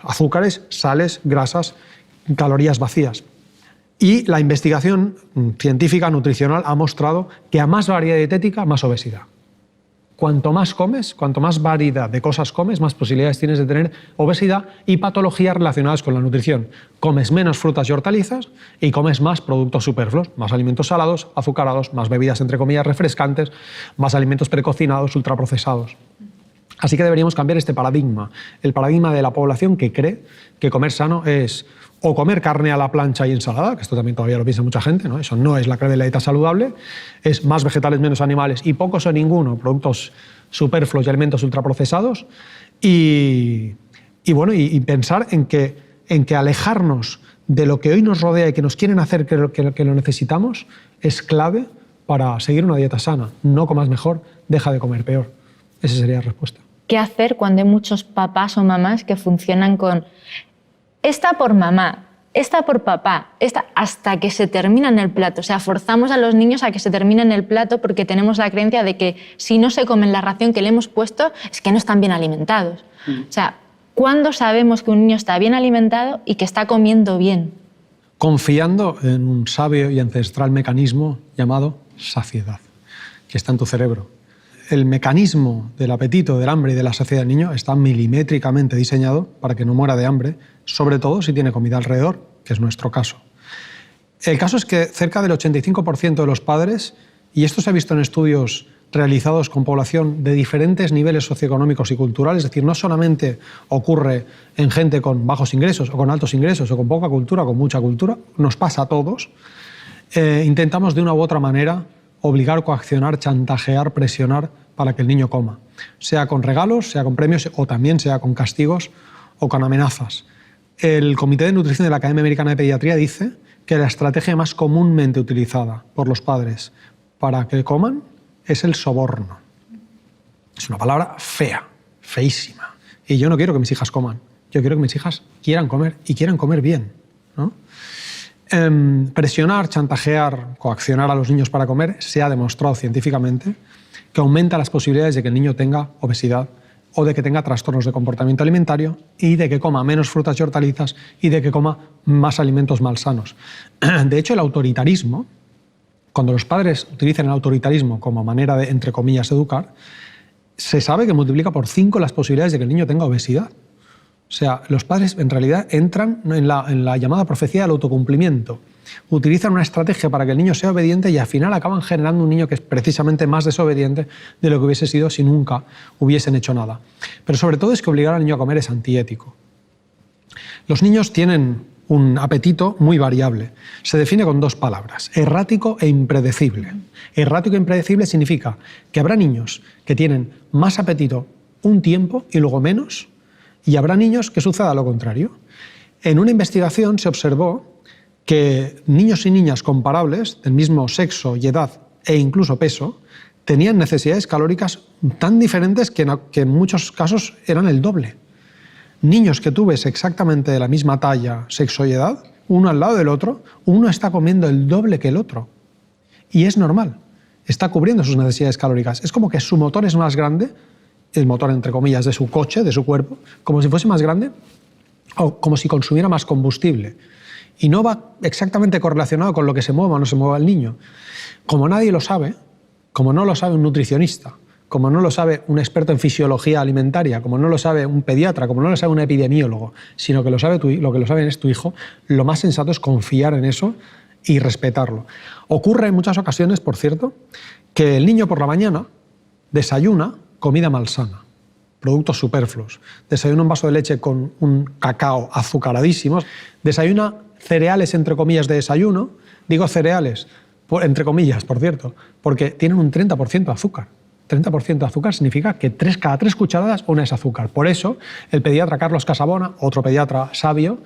azúcares, sales, grasas, calorías vacías. Y la investigación científica nutricional ha mostrado que a más variedad dietética, más obesidad. Cuanto más comes, cuanto más variedad de cosas comes, más posibilidades tienes de tener obesidad y patologías relacionadas con la nutrición. Comes menos frutas y hortalizas y comes más productos superfluos, más alimentos salados, azucarados, más bebidas entre comillas refrescantes, más alimentos precocinados, ultraprocesados. Así que deberíamos cambiar este paradigma, el paradigma de la población que cree que comer sano es o comer carne a la plancha y ensalada, que esto también todavía lo piensa mucha gente, ¿no? Eso no es la clave de la dieta saludable, es más vegetales, menos animales y pocos o ninguno productos superfluos y alimentos ultraprocesados, y pensar en que alejarnos de lo que hoy nos rodea y que nos quieren hacer que lo necesitamos es clave para seguir una dieta sana. No comas mejor, deja de comer peor. Esa sería la respuesta. ¿Qué hacer cuando hay muchos papás o mamás que funcionan con esta por mamá, esta por papá, esta hasta que se termina en el plato? O sea, forzamos a los niños a que se terminen el plato porque tenemos la creencia de que si no se comen la ración que le hemos puesto es que no están bien alimentados. O sea, ¿cuándo sabemos que un niño está bien alimentado y que está comiendo bien? Confiando en un sabio y ancestral mecanismo llamado saciedad, que está en tu cerebro. El mecanismo del apetito, del hambre y de la saciedad del niño está milimétricamente diseñado para que no muera de hambre, sobre todo si tiene comida alrededor, que es nuestro caso. El caso es que cerca del 85% de los padres, y esto se ha visto en estudios realizados con población de diferentes niveles socioeconómicos y culturales, es decir, no solamente ocurre en gente con bajos ingresos o con altos ingresos o con poca cultura o con mucha cultura, nos pasa a todos, intentamos de una u otra manera obligar, coaccionar, chantajear, presionar para que el niño coma, sea con regalos, sea con premios o también sea con castigos o con amenazas. El Comité de Nutrición de la Academia Americana de Pediatría dice que la estrategia más comúnmente utilizada por los padres para que coman es el soborno. Es una palabra fea, feísima. Y yo no quiero que mis hijas coman. Yo quiero que mis hijas quieran comer y quieran comer bien, ¿no? Presionar, chantajear, coaccionar a los niños para comer se ha demostrado científicamente que aumenta las posibilidades de que el niño tenga obesidad o de que tenga trastornos de comportamiento alimentario y de que coma menos frutas y hortalizas y de que coma más alimentos malsanos. De hecho, el autoritarismo, cuando los padres utilizan el autoritarismo como manera de, entre comillas, educar, se sabe que multiplica por 5 las posibilidades de que el niño tenga obesidad. O sea, los padres en realidad entran en la llamada profecía del autocumplimiento. Utilizan una estrategia para que el niño sea obediente y al final acaban generando un niño que es precisamente más desobediente de lo que hubiese sido si nunca hubiesen hecho nada. Pero sobre todo es que obligar al niño a comer es antiético. Los niños tienen un apetito muy variable. Se define con 2 palabras, errático e impredecible. Errático e impredecible significa que habrá niños que tienen más apetito un tiempo y luego menos, y habrá niños que suceda lo contrario. En una investigación se observó que niños y niñas comparables, del mismo sexo y edad e incluso peso, tenían necesidades calóricas tan diferentes que en muchos casos eran el doble. Niños que tú ves exactamente de la misma talla, sexo y edad, uno al lado del otro, uno está comiendo el doble que el otro. Y es normal, está cubriendo sus necesidades calóricas. Es como que su motor es más grande, el motor entre comillas de su coche, de su cuerpo, como si fuese más grande o como si consumiera más combustible. Y no va exactamente correlacionado con lo que se mueva o no se mueva el niño. Como nadie lo sabe, como no lo sabe un nutricionista, como no lo sabe un experto en fisiología alimentaria, como no lo sabe un pediatra, como no lo sabe un epidemiólogo, sino que lo que lo sabe es tu hijo, lo más sensato es confiar en eso y respetarlo. Ocurre en muchas ocasiones, por cierto, que el niño por la mañana desayuna comida malsana, productos superfluos. Desayuna un vaso de leche con un cacao azucaradísimo, desayuna cereales entre comillas de desayuno, digo cereales entre comillas, por cierto, porque tienen un 30% de azúcar. 30% de azúcar significa que cada 3 cucharadas una es azúcar. Por eso el pediatra Carlos Casabona, otro pediatra sabio,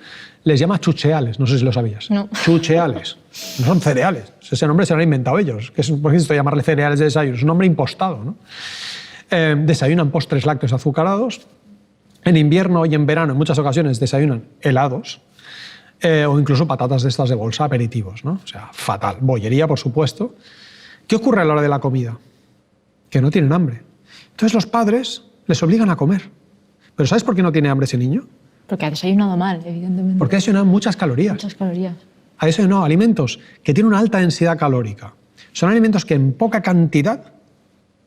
les llama chucheales. No sé si lo sabías. No. Chucheales. No son cereales. Ese nombre se lo han inventado ellos. ¿Por qué esto llamarle cereales de desayuno? Es un nombre impostado, ¿no? Desayunan postres lácteos azucarados. En invierno y en verano, en muchas ocasiones, desayunan helados o incluso patatas de estas de bolsa, aperitivos, ¿no? O sea, fatal. Bollería, por supuesto. ¿Qué ocurre a la hora de la comida? Que no tienen hambre. Entonces los padres les obligan a comer. ¿Pero sabes por qué no tiene hambre ese niño? Porque ha desayunado mal, evidentemente. Porque ha desayunado muchas calorías. Muchas calorías. Ha desayunado alimentos que tienen una alta densidad calórica. Son alimentos que en poca cantidad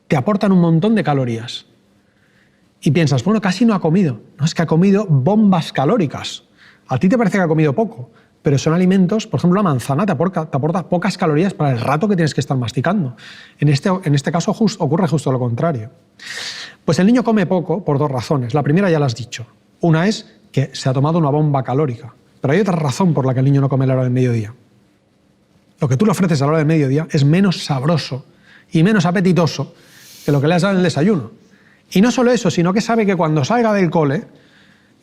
te aportan un montón de calorías. Y piensas, bueno, casi no ha comido. No, es que ha comido bombas calóricas. A ti te parece que ha comido poco, pero son alimentos, por ejemplo, la manzana te aporta pocas calorías para el rato que tienes que estar masticando. En este caso ocurre justo lo contrario. Pues el niño come poco por 2 razones. La primera ya la has dicho. Una es que se ha tomado una bomba calórica. Pero hay otra razón por la que el niño no come a la hora del mediodía. Lo que tú le ofreces a la hora del mediodía es menos sabroso y menos apetitoso que lo que le has dado en el desayuno. Y no solo eso, sino que sabe que cuando salga del cole,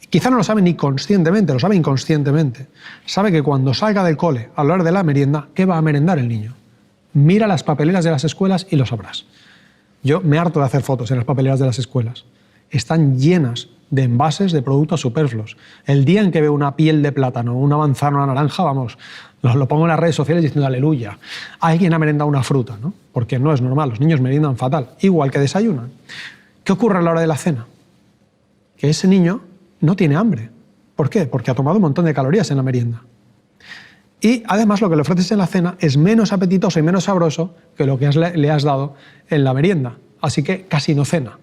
quizá no lo sabe ni conscientemente, lo sabe inconscientemente, sabe que cuando salga del cole, a la hora de la merienda, ¿qué va a merendar el niño? Mira las papeleras de las escuelas y lo sabrás. Yo me harto de hacer fotos en las papeleras de las escuelas. están llenas de envases de productos superfluos. El día en que veo una piel de plátano, una manzana, una naranja, vamos, lo pongo en las redes sociales diciendo aleluya. Alguien ha merendado una fruta, ¿no? Porque no es normal, los niños meriendan fatal, igual que desayunan. ¿Qué ocurre a la hora de la cena? Que ese niño no tiene hambre. ¿Por qué? Porque ha tomado un montón de calorías en la merienda. Y además lo que le ofreces en la cena es menos apetitoso y menos sabroso que lo que le has dado en la merienda. Así que casi no cena.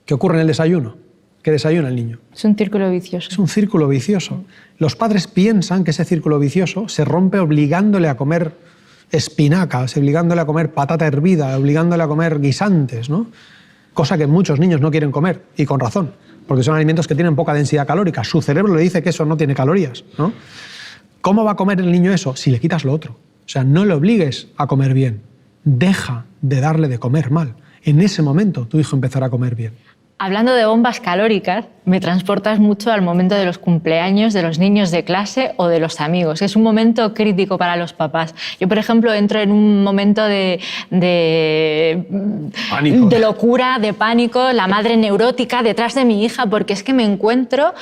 ¿Qué ocurre en el desayuno? ¿Qué desayuna el niño? Es un círculo vicioso. Es un círculo vicioso. Los padres piensan que ese círculo vicioso se rompe obligándole a comer espinacas, obligándole a comer patata hervida, obligándole a comer guisantes, ¿no? Cosa que muchos niños no quieren comer, y con razón, porque son alimentos que tienen poca densidad calórica. Su cerebro le dice que eso no tiene calorías, ¿no? ¿Cómo va a comer el niño eso? Si le quitas lo otro. O sea, no le obligues a comer bien. Deja de darle de comer mal. En ese momento tu hijo empezará a comer bien. Hablando de bombas calóricas, me transportas mucho al momento de los cumpleaños de los niños de clase o de los amigos. Es un momento crítico para los papás. Yo, por ejemplo, entro en un momento de locura, de pánico, la madre neurótica detrás de mi hija, porque es que me encuentro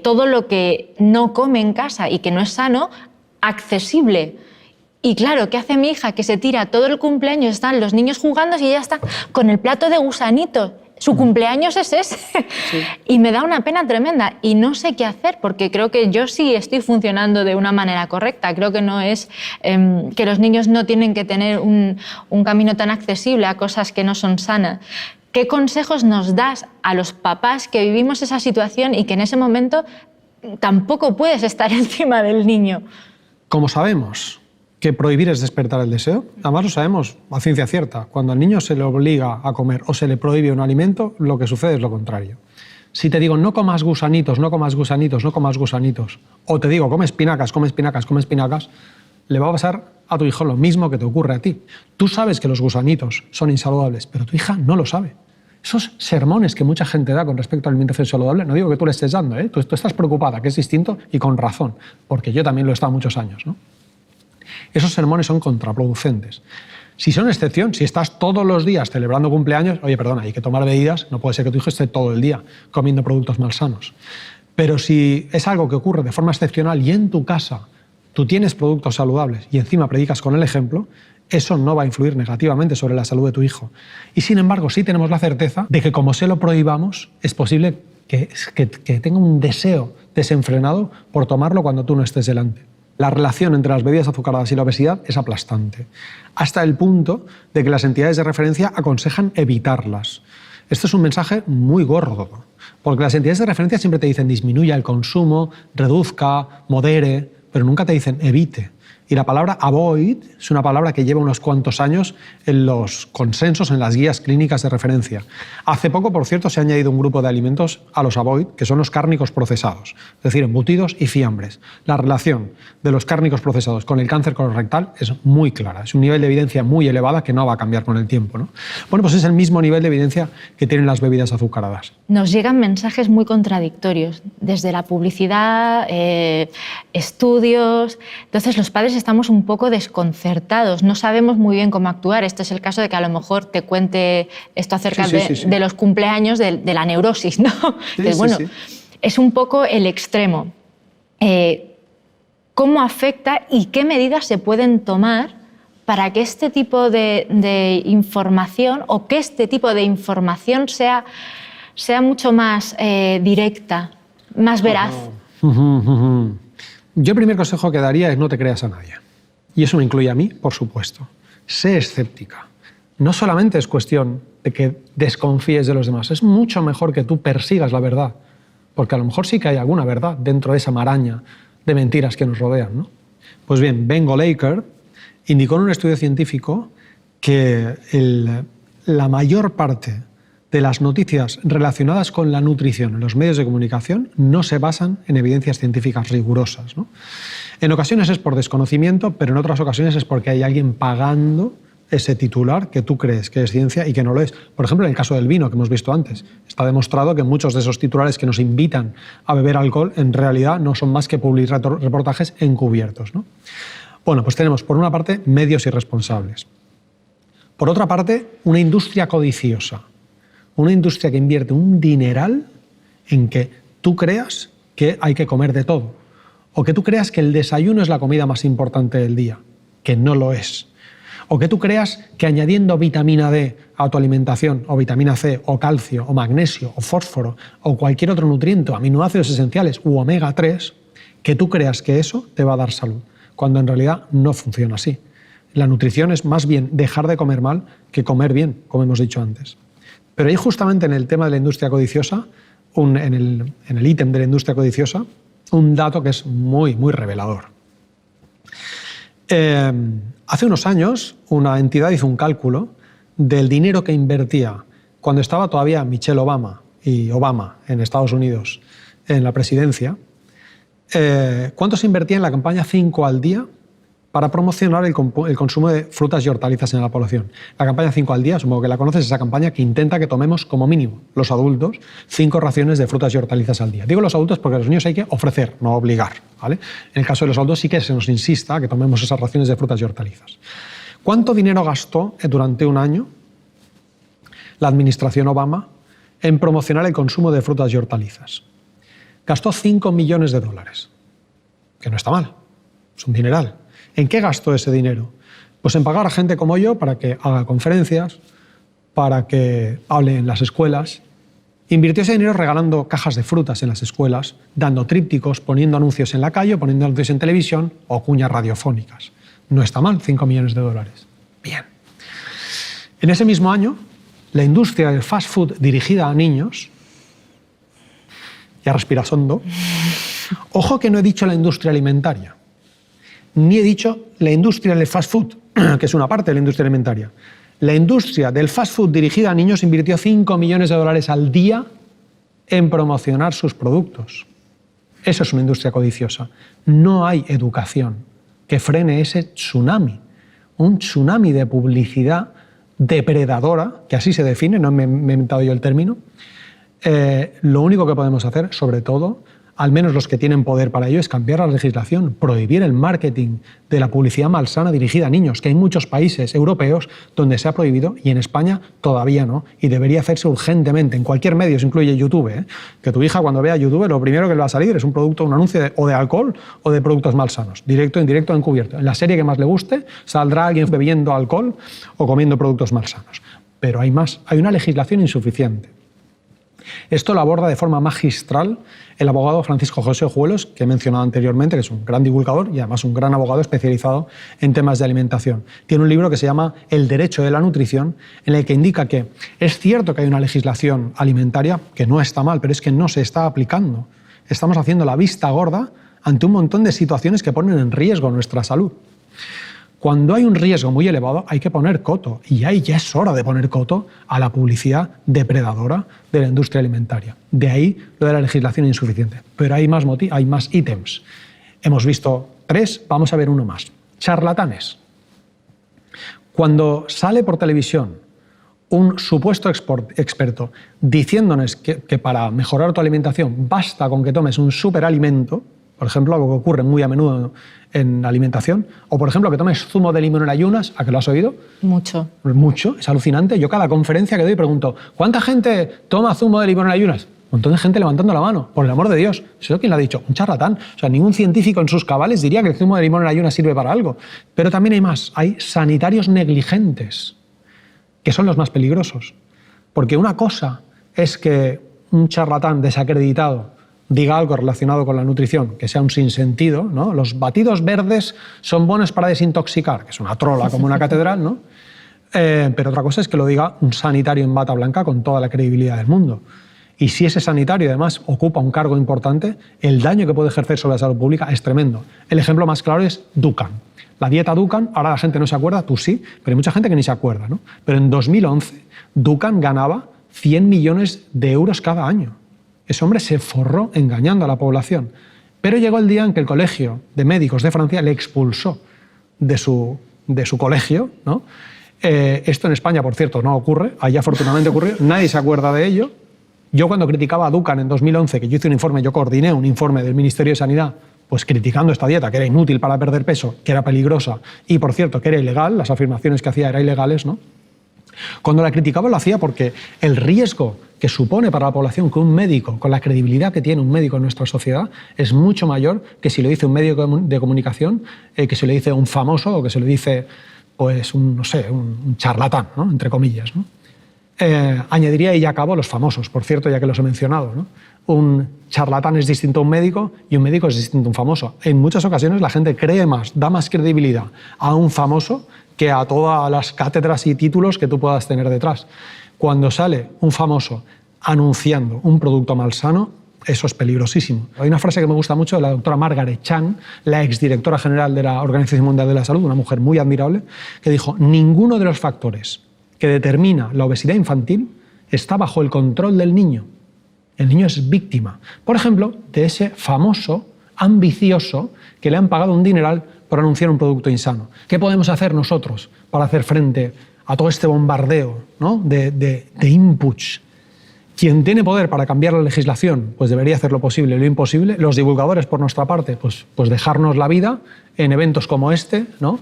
todo lo que no come en casa y que no es sano, accesible. Y claro, ¿qué hace mi hija? Que se tira todo el cumpleaños, están los niños jugando y ella está con el plato de gusanitos. Su cumpleaños es ese. Sí. Y me da una pena tremenda y no sé qué hacer porque creo que yo sí estoy funcionando de una manera correcta. Creo que no es que los niños no tienen que tener un camino tan accesible a cosas que no son sanas. ¿Qué consejos nos das a los papás que vivimos esa situación y que en ese momento tampoco puedes estar encima del niño? Como sabemos que prohibir es despertar el deseo, además lo sabemos a ciencia cierta. Cuando al niño se le obliga a comer o se le prohíbe un alimento, lo que sucede es lo contrario. Si te digo no comas gusanitos, no comas gusanitos, no comas gusanitos, o te digo come espinacas, come espinacas, come espinacas, le va a pasar a tu hijo lo mismo que te ocurre a ti. Tú sabes que los gusanitos son insaludables, pero tu hija no lo sabe. Esos sermones que mucha gente da con respecto a la alimentación saludable, no digo que tú le estés dando, tú estás preocupada, que es distinto y con razón, porque yo también lo he estado muchos años, ¿no? Esos sermones son contraproducentes. Si son excepción, si estás todos los días celebrando cumpleaños, oye, perdona, hay que tomar medidas, no puede ser que tu hijo esté todo el día comiendo productos malsanos. Pero si es algo que ocurre de forma excepcional y en tu casa tú tienes productos saludables y encima predicas con el ejemplo, eso no va a influir negativamente sobre la salud de tu hijo. Y sin embargo, sí tenemos la certeza de que como se lo prohibamos, es posible que tenga un deseo desenfrenado por tomarlo cuando tú no estés delante. La relación entre las bebidas azucaradas y la obesidad es aplastante, hasta el punto de que las entidades de referencia aconsejan evitarlas. Esto es un mensaje muy gordo, porque las entidades de referencia siempre te dicen disminuya el consumo, reduzca, modere, pero nunca te dicen evite. Y la palabra avoid es una palabra que lleva unos cuantos años en los consensos, en las guías clínicas de referencia. Hace poco, por cierto, se ha añadido un grupo de alimentos a los avoid, que son los cárnicos procesados, es decir, embutidos y fiambres. La relación de los cárnicos procesados con el cáncer colorectal es muy clara, es un nivel de evidencia muy elevada que no va a cambiar con el tiempo, ¿no? Bueno, pues es el mismo nivel de evidencia que tienen las bebidas azucaradas. Nos llegan mensajes muy contradictorios, desde la publicidad, estudios. Entonces los padres estamos un poco desconcertados, no sabemos muy bien cómo actuar. Este es el caso de que a lo mejor te cuente esto acerca de los cumpleaños, de la neurosis, ¿no? Entonces, bueno, es un poco el extremo. ¿Cómo afecta y qué medidas se pueden tomar para que este tipo de información o que este tipo de información sea mucho más directa, más veraz? Yo el primer consejo que daría es no te creas a nadie. Y eso me incluye a mí, por supuesto. Sé escéptica. No solamente es cuestión de que desconfíes de los demás, es mucho mejor que tú persigas la verdad, porque a lo mejor sí que hay alguna verdad dentro de esa maraña de mentiras que nos rodean, ¿no? Pues bien, Ben Goldacre indicó en un estudio científico que la mayor parte de las noticias relacionadas con la nutrición en los medios de comunicación no se basan en evidencias científicas rigurosas, ¿no? En ocasiones es por desconocimiento, pero en otras ocasiones es porque hay alguien pagando ese titular que tú crees que es ciencia y que no lo es. Por ejemplo, en el caso del vino que hemos visto antes, está demostrado que muchos de esos titulares que nos invitan a beber alcohol en realidad no son más que reportajes encubiertos, ¿no? Bueno, pues tenemos por una parte medios irresponsables, por otra parte una industria codiciosa, Una industria que invierte un dineral en que tú creas que hay que comer de todo, o que tú creas que el desayuno es la comida más importante del día, que no lo es. O que tú creas que añadiendo vitamina D a tu alimentación, o vitamina C, o calcio, o magnesio, o fósforo, o cualquier otro nutriente, aminoácidos esenciales u omega 3, que tú creas que eso te va a dar salud, cuando en realidad no funciona así. La nutrición es más bien dejar de comer mal que comer bien, como hemos dicho antes. Pero ahí justamente en el tema de la industria codiciosa, en el ítem de la industria codiciosa, un dato que es muy, muy revelador. Hace unos años, una entidad hizo un cálculo del dinero que invertía cuando estaba todavía Michelle Obama y Obama en Estados Unidos en la presidencia. ¿Cuánto se invertía en la campaña 5 al día para promocionar el consumo de frutas y hortalizas en la población? La campaña 5 al día, supongo que la conoces, es esa campaña que intenta que tomemos como mínimo, los adultos, 5 raciones de frutas y hortalizas al día. Digo los adultos porque a los niños hay que ofrecer, no obligar, ¿vale? En el caso de los adultos sí que se nos insista que tomemos esas raciones de frutas y hortalizas. ¿Cuánto dinero gastó durante un año la administración Obama en promocionar el consumo de frutas y hortalizas? Gastó $5 millones, que no está mal, es un dineral. ¿En qué gastó ese dinero? Pues en pagar a gente como yo para que haga conferencias, para que hable en las escuelas. Invirtió ese dinero regalando cajas de frutas en las escuelas, dando trípticos, poniendo anuncios en la calle, poniendo anuncios en televisión o cuñas radiofónicas. No está mal, $5 millones. Bien. En ese mismo año, la industria del fast food dirigida a niños, ya respiras hondo, ojo que no he dicho la industria alimentaria, ni he dicho la industria del fast food, que es una parte de la industria alimentaria. La industria del fast food dirigida a niños invirtió $5 millones al día en promocionar sus productos. Eso es una industria codiciosa. No hay educación que frene ese tsunami, un tsunami de publicidad depredadora, que así se define, no me he inventado yo el término. Lo único que podemos hacer, sobre todo, al menos los que tienen poder para ello, es cambiar la legislación, prohibir el marketing de la publicidad malsana dirigida a niños, que hay muchos países europeos donde se ha prohibido y en España todavía no, y debería hacerse urgentemente en cualquier medio, se incluye YouTube, que tu hija cuando vea YouTube lo primero que le va a salir es un producto, un anuncio o de alcohol o de productos malsanos, directo, indirecto, encubierto. En la serie que más le guste saldrá alguien bebiendo alcohol o comiendo productos malsanos. Pero hay más, hay una legislación insuficiente. Esto lo aborda de forma magistral el abogado Francisco José Ojuelos, que he mencionado anteriormente, que es un gran divulgador y además un gran abogado especializado en temas de alimentación. Tiene un libro que se llama El derecho de la nutrición, en el que indica que es cierto que hay una legislación alimentaria que no está mal, pero es que no se está aplicando. Estamos haciendo la vista gorda ante un montón de situaciones que ponen en riesgo nuestra salud. Cuando hay un riesgo muy elevado hay que poner coto, y ahí ya es hora de poner coto a la publicidad depredadora de la industria alimentaria. De ahí lo de la legislación insuficiente. Pero hay más ítems. Hemos visto 3, vamos a ver uno más. Charlatanes. Cuando sale por televisión un supuesto experto diciéndonos que para mejorar tu alimentación basta con que tomes un superalimento, por ejemplo, algo que ocurre muy a menudo en alimentación, o por ejemplo que tomes zumo de limón en ayunas, ¿a que lo has oído? Mucho. Mucho, es alucinante. Yo cada conferencia que doy pregunto, ¿cuánta gente toma zumo de limón en ayunas? Un montón de gente levantando la mano, por el amor de Dios. ¿Eso quién lo ha dicho? Un charlatán. O sea, ningún científico en sus cabales diría que el zumo de limón en ayunas sirve para algo. Pero también hay más, hay sanitarios negligentes, que son los más peligrosos. Porque una cosa es que un charlatán desacreditado diga algo relacionado con la nutrición, que sea un sinsentido, ¿no? Los batidos verdes son buenos para desintoxicar, que es una trola como una catedral, ¿no? Pero otra cosa es que lo diga un sanitario en bata blanca con toda la credibilidad del mundo. Y si ese sanitario además ocupa un cargo importante, el daño que puede ejercer sobre la salud pública es tremendo. El ejemplo más claro es Dukan. La dieta Dukan, ahora la gente no se acuerda, tú sí, pero hay mucha gente que ni se acuerda, ¿no? Pero en 2011 Dukan ganaba 100 millones de euros cada año. Ese hombre se forró engañando a la población. Pero llegó el día en que el Colegio de Médicos de Francia le expulsó de su colegio, ¿no? Esto en España, por cierto, no ocurre. Allí afortunadamente ocurrió. Nadie se acuerda de ello. Yo cuando criticaba a Dukan en 2011, que yo hice un informe, yo coordiné un informe del Ministerio de Sanidad, pues criticando esta dieta, que era inútil para perder peso, que era peligrosa y, por cierto, que era ilegal, las afirmaciones que hacía eran ilegales, ¿no? Cuando la criticaba lo hacía porque el riesgo que supone para la población que un médico, con la credibilidad que tiene un médico en nuestra sociedad, es mucho mayor que si lo dice un medio de comunicación, que si lo dice un famoso o que se lo dice pues, no sé, un charlatán, ¿no? Entre comillas, ¿no? Añadiría, y ya acabo, los famosos, por cierto, ya que los he mencionado, ¿no? Un charlatán es distinto a un médico y un médico es distinto a un famoso. En muchas ocasiones la gente cree más, da más credibilidad a un famoso que a todas las cátedras y títulos que tú puedas tener detrás. Cuando sale un famoso anunciando un producto malsano, eso es peligrosísimo. Hay una frase que me gusta mucho de la doctora Margaret Chan, la exdirectora general de la Organización Mundial de la Salud, una mujer muy admirable, que dijo: ninguno de los factores que determina la obesidad infantil está bajo el control del niño. El niño es víctima, por ejemplo, de ese famoso ambicioso que le han pagado un dineral por anunciar un producto insano. ¿Qué podemos hacer nosotros para hacer frente a todo este bombardeo, ¿no? de inputs? Quien tiene poder para cambiar la legislación, pues debería hacer lo posible y lo imposible. Los divulgadores, por nuestra parte, pues dejarnos la vida en eventos como este, ¿no?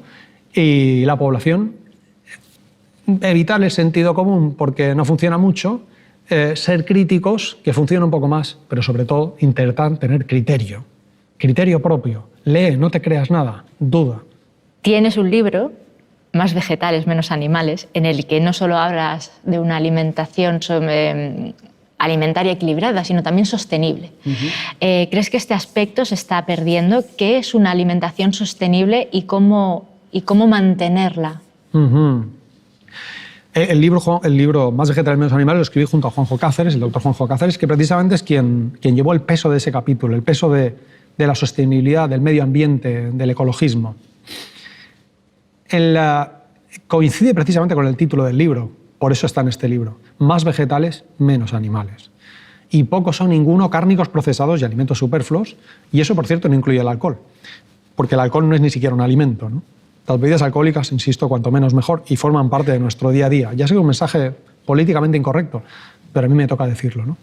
Y la población, evitar el sentido común porque no funciona mucho, ser críticos, que funciona un poco más, pero sobre todo intentar tener criterio propio. Lee, no te creas nada, duda. Tienes un libro, Más vegetales, menos animales, en el que no solo hablas de una alimentación alimentaria equilibrada, sino también sostenible. ¿Crees que este aspecto se está perdiendo? ¿Qué es una alimentación sostenible y cómo mantenerla? El libro Más vegetales, menos animales lo escribí junto a Juanjo Cáceres, el doctor Juanjo Cáceres, que precisamente es quien llevó el peso de ese capítulo, el peso de la sostenibilidad, del medio ambiente, del ecologismo. Coincide precisamente con el título del libro, por eso está en este libro: Más vegetales, menos animales. Y pocos o ninguno cárnicos procesados y alimentos superfluos, y eso, por cierto, no incluye el alcohol, porque el alcohol no es ni siquiera un alimento, ¿no? Las bebidas alcohólicas, insisto, cuanto menos mejor, y forman parte de nuestro día a día. Ya sé que es un mensaje políticamente incorrecto, pero a mí me toca decirlo, ¿no?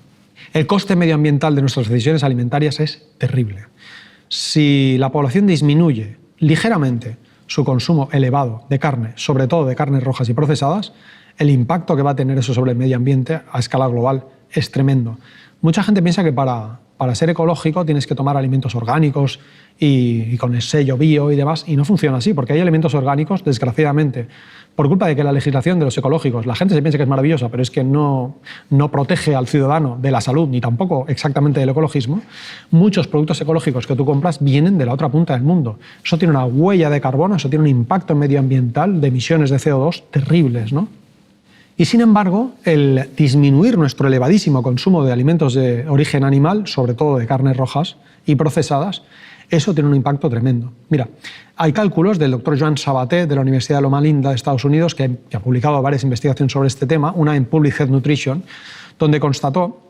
El coste medioambiental de nuestras decisiones alimentarias es terrible. Si la población disminuye ligeramente su consumo elevado de carne, sobre todo de carnes rojas y procesadas, el impacto que va a tener eso sobre el medio ambiente a escala global es tremendo. Mucha gente piensa que para ser ecológico tienes que tomar alimentos orgánicos y con el sello bio y demás, y no funciona así, porque hay alimentos orgánicos, desgraciadamente, por culpa de que la legislación de los ecológicos, la gente se piensa que es maravillosa, pero es que no protege al ciudadano de la salud, ni tampoco exactamente del ecologismo. Muchos productos ecológicos que tú compras vienen de la otra punta del mundo. Eso tiene una huella de carbono, eso tiene un impacto medioambiental de emisiones de CO2 terribles, ¿no? Y sin embargo, el disminuir nuestro elevadísimo consumo de alimentos de origen animal, sobre todo de carnes rojas y procesadas, eso tiene un impacto tremendo. Mira, hay cálculos del doctor Joan Sabaté de la Universidad de Loma Linda de Estados Unidos, que ha publicado varias investigaciones sobre este tema, una en Public Health Nutrition, donde constató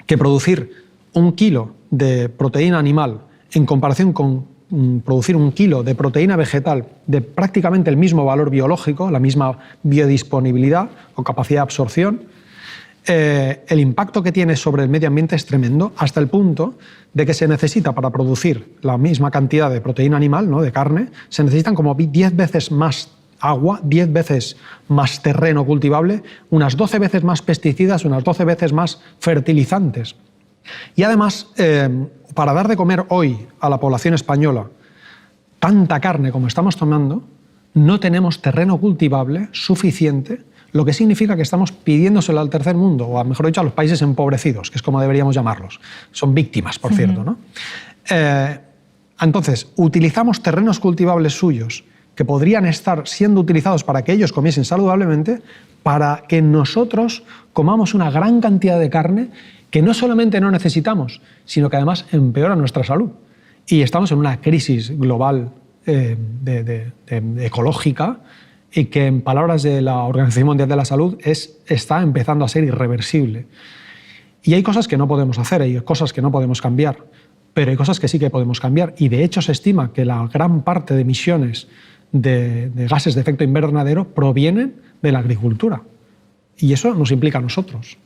que producir 1 kilo de proteína animal en comparación con producir 1 kilo de proteína vegetal de prácticamente el mismo valor biológico, la misma biodisponibilidad o capacidad de absorción, el impacto que tiene sobre el medio ambiente es tremendo, hasta el punto de que se necesita, para producir la misma cantidad de proteína animal, ¿no?, de carne, se necesitan como 10 veces más agua, 10 veces más terreno cultivable, unas 12 veces más pesticidas, unas 12 veces más fertilizantes. Y además, para dar de comer hoy a la población española tanta carne como estamos tomando, no tenemos terreno cultivable suficiente, lo que significa que estamos pidiéndoselo al tercer mundo, o mejor dicho, a los países empobrecidos, que es como deberíamos llamarlos. Son víctimas, por cierto, ¿no? Entonces, utilizamos terrenos cultivables suyos que podrían estar siendo utilizados para que ellos comiesen saludablemente, para que nosotros comamos una gran cantidad de carne que no solamente no necesitamos, sino que además empeora nuestra salud. Y estamos en una crisis global ecológica, y que, en palabras de la Organización Mundial de la Salud, está empezando a ser irreversible. Y hay cosas que no podemos hacer, hay cosas que no podemos cambiar, pero hay cosas que sí que podemos cambiar. Y de hecho se estima que la gran parte de emisiones de gases de efecto invernadero provienen de la agricultura. Y eso nos implica a nosotros.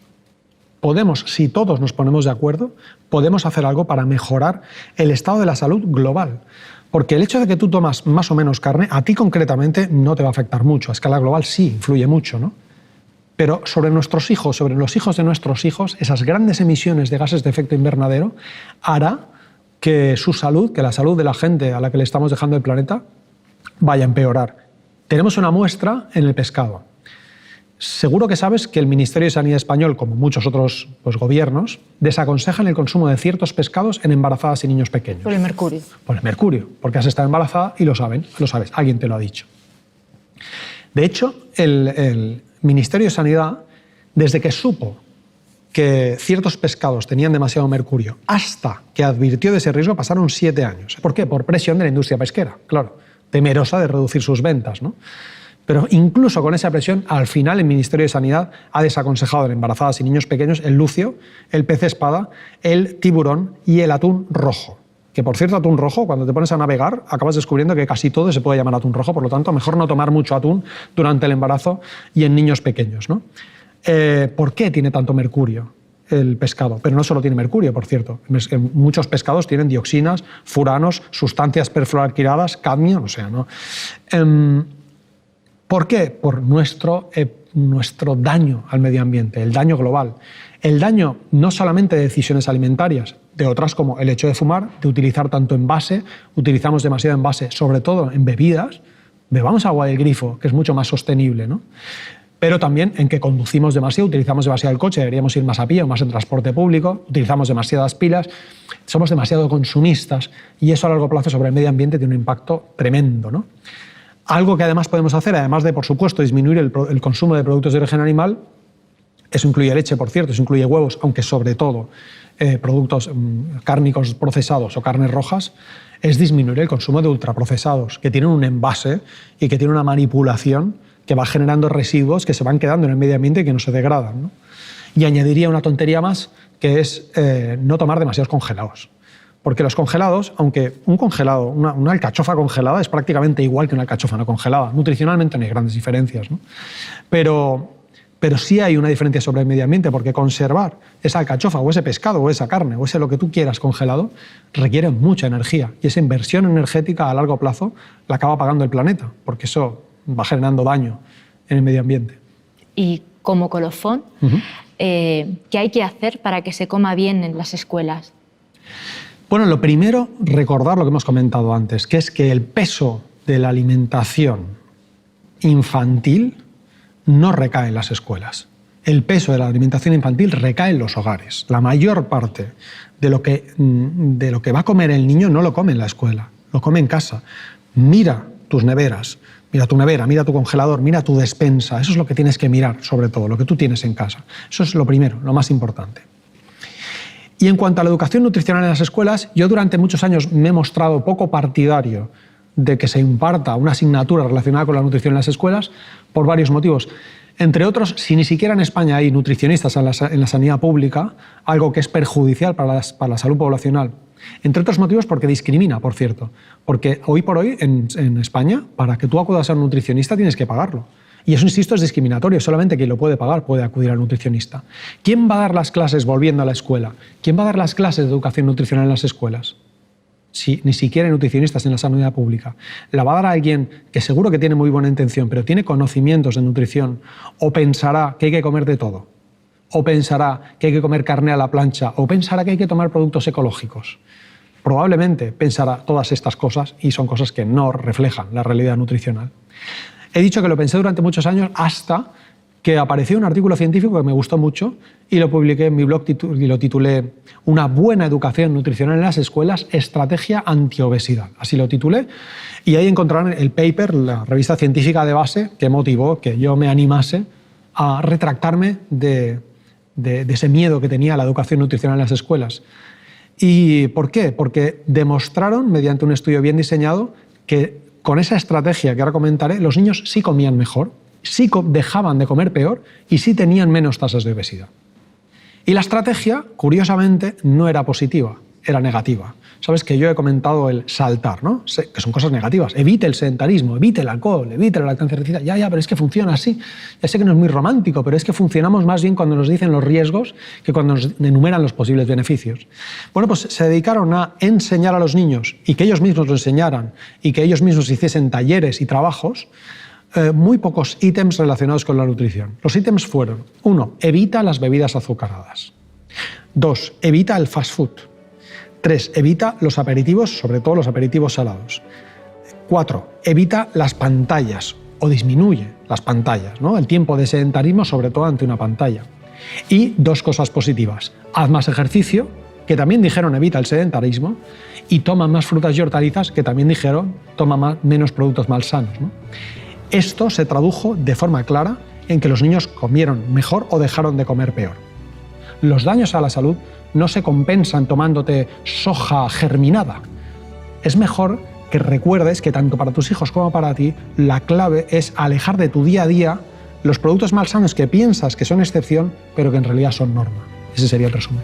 Podemos, si todos nos ponemos de acuerdo, podemos hacer algo para mejorar el estado de la salud global. Porque el hecho de que tú tomas más o menos carne, a ti concretamente no te va a afectar mucho. A escala global sí influye mucho, ¿no? Pero sobre nuestros hijos, sobre los hijos de nuestros hijos, esas grandes emisiones de gases de efecto invernadero hará que su salud, que la salud de la gente a la que le estamos dejando el planeta, vaya a empeorar. Tenemos una muestra en el pescado. Seguro que sabes que el Ministerio de Sanidad español, como muchos otros gobiernos, desaconsejan el consumo de ciertos pescados en embarazadas y niños pequeños. Por el mercurio. Por el mercurio, porque has estado embarazada y lo sabes, alguien te lo ha dicho. De hecho, el Ministerio de Sanidad, desde que supo que ciertos pescados tenían demasiado mercurio hasta que advirtió de ese riesgo, pasaron 7 años. ¿Por qué? Por presión de la industria pesquera, claro, temerosa de reducir sus ventas, ¿no? Pero incluso con esa presión, al final el Ministerio de Sanidad ha desaconsejado en embarazadas y niños pequeños el lucio, el pez espada, el tiburón y el atún rojo. Que, por cierto, atún rojo, cuando te pones a navegar, acabas descubriendo que casi todo se puede llamar atún rojo, por lo tanto, mejor no tomar mucho atún durante el embarazo y en niños pequeños, ¿no? ¿Por qué tiene tanto mercurio el pescado? Pero no solo tiene mercurio, por cierto. Muchos pescados tienen dioxinas, furanos, sustancias perfluoralquiladas, cadmio, o sea, ¿no? ¿Por qué? Por nuestro daño al medio ambiente, el daño global. El daño no solamente de decisiones alimentarias, de otras como el hecho de fumar, de utilizar tanto envase, utilizamos demasiado envase, sobre todo en bebidas, bebamos agua del grifo, que es mucho más sostenible, ¿no? Pero también en que conducimos demasiado, utilizamos demasiado el coche, deberíamos ir más a pie o más en transporte público, utilizamos demasiadas pilas, somos demasiado consumistas y eso a largo plazo sobre el medio ambiente tiene un impacto tremendo, ¿no? Algo que además podemos hacer, además de, por supuesto, disminuir el consumo de productos de origen animal, eso incluye leche, por cierto, eso incluye huevos, aunque sobre todo productos cárnicos procesados o carnes rojas, es disminuir el consumo de ultraprocesados, que tienen un envase y que tienen una manipulación que va generando residuos que se van quedando en el medio ambiente y que no se degradan, ¿no? Y añadiría una tontería más, que es no tomar demasiados congelados. Porque los congelados, aunque un congelado, una alcachofa congelada es prácticamente igual que una alcachofa no congelada. Nutricionalmente no hay grandes diferencias, ¿no? Pero sí hay una diferencia sobre el medio ambiente, porque conservar esa alcachofa o ese pescado o esa carne o ese lo que tú quieras congelado requiere mucha energía. Y esa inversión energética a largo plazo la acaba pagando el planeta, porque eso va generando daño en el medio ambiente. Y como colofón, ¿qué hay que hacer para que se coma bien en las escuelas? Bueno, lo primero, recordar lo que hemos comentado antes, que es que el peso de la alimentación infantil no recae en las escuelas. El peso de la alimentación infantil recae en los hogares. La mayor parte de lo que va a comer el niño no lo come en la escuela, lo come en casa. Mira tus neveras, mira tu nevera, mira tu congelador, mira tu despensa. Eso es lo que tienes que mirar, sobre todo, lo que tú tienes en casa. Eso es lo primero, lo más importante. Y en cuanto a la educación nutricional en las escuelas, yo durante muchos años me he mostrado poco partidario de que se imparta una asignatura relacionada con la nutrición en las escuelas por varios motivos. Entre otros, si ni siquiera en España hay nutricionistas en la sanidad pública, algo que es perjudicial para la salud poblacional. Entre otros motivos porque discrimina, por cierto. Porque hoy por hoy en España, para que tú acudas a un nutricionista tienes que pagarlo. Y eso, insisto, es discriminatorio. Solamente quien lo puede pagar puede acudir al nutricionista. ¿Quién va a dar las clases volviendo a la escuela? ¿Quién va a dar las clases de educación nutricional en las escuelas? Si ni siquiera hay nutricionistas en la sanidad pública. La va a dar a alguien que seguro que tiene muy buena intención, pero tiene conocimientos de nutrición, o pensará que hay que comer de todo, o pensará que hay que comer carne a la plancha, o pensará que hay que tomar productos ecológicos. Probablemente pensará todas estas cosas y son cosas que no reflejan la realidad nutricional. He dicho que lo pensé durante muchos años hasta que apareció un artículo científico que me gustó mucho y lo publiqué en mi blog y lo titulé Una buena educación nutricional en las escuelas, estrategia antiobesidad. Así lo titulé y ahí encontrarán el paper, la revista científica de base que motivó que yo me animase a retractarme de ese miedo que tenía a la educación nutricional en las escuelas. ¿Y por qué? Porque demostraron, mediante un estudio bien diseñado, que con esa estrategia que ahora comentaré, los niños sí comían mejor, sí dejaban de comer peor y sí tenían menos tasas de obesidad. Y la estrategia, curiosamente, no era positiva, era negativa. Sabes que yo he comentado el saltar, ¿no? Que son cosas negativas. Evite el sedentarismo, evite el alcohol, evite la lactancia recita. Ya, pero es que funciona así. Ya sé que no es muy romántico, pero es que funcionamos más bien cuando nos dicen los riesgos que cuando nos enumeran los posibles beneficios. Bueno, pues se dedicaron a enseñar a los niños y que ellos mismos lo enseñaran y que ellos mismos hiciesen talleres y trabajos muy pocos ítems relacionados con la nutrición. Los ítems fueron: 1. Evita las bebidas azucaradas. 2. Evita el fast food. 3. Evita los aperitivos, sobre todo los aperitivos salados. 4. Evita las pantallas o disminuye las pantallas, ¿no? El tiempo de sedentarismo, sobre todo ante una pantalla. Y 2 cosas positivas: haz más ejercicio, que también dijeron evita el sedentarismo, y toma más frutas y hortalizas, que también dijeron toma menos productos malsanos, ¿no? Esto se tradujo de forma clara en que los niños comieron mejor o dejaron de comer peor. Los daños a la salud no se compensan tomándote soja germinada. Es mejor que recuerdes que tanto para tus hijos como para ti, la clave es alejar de tu día a día los productos malsanos que piensas que son excepción, pero que en realidad son norma. Ese sería el resumen.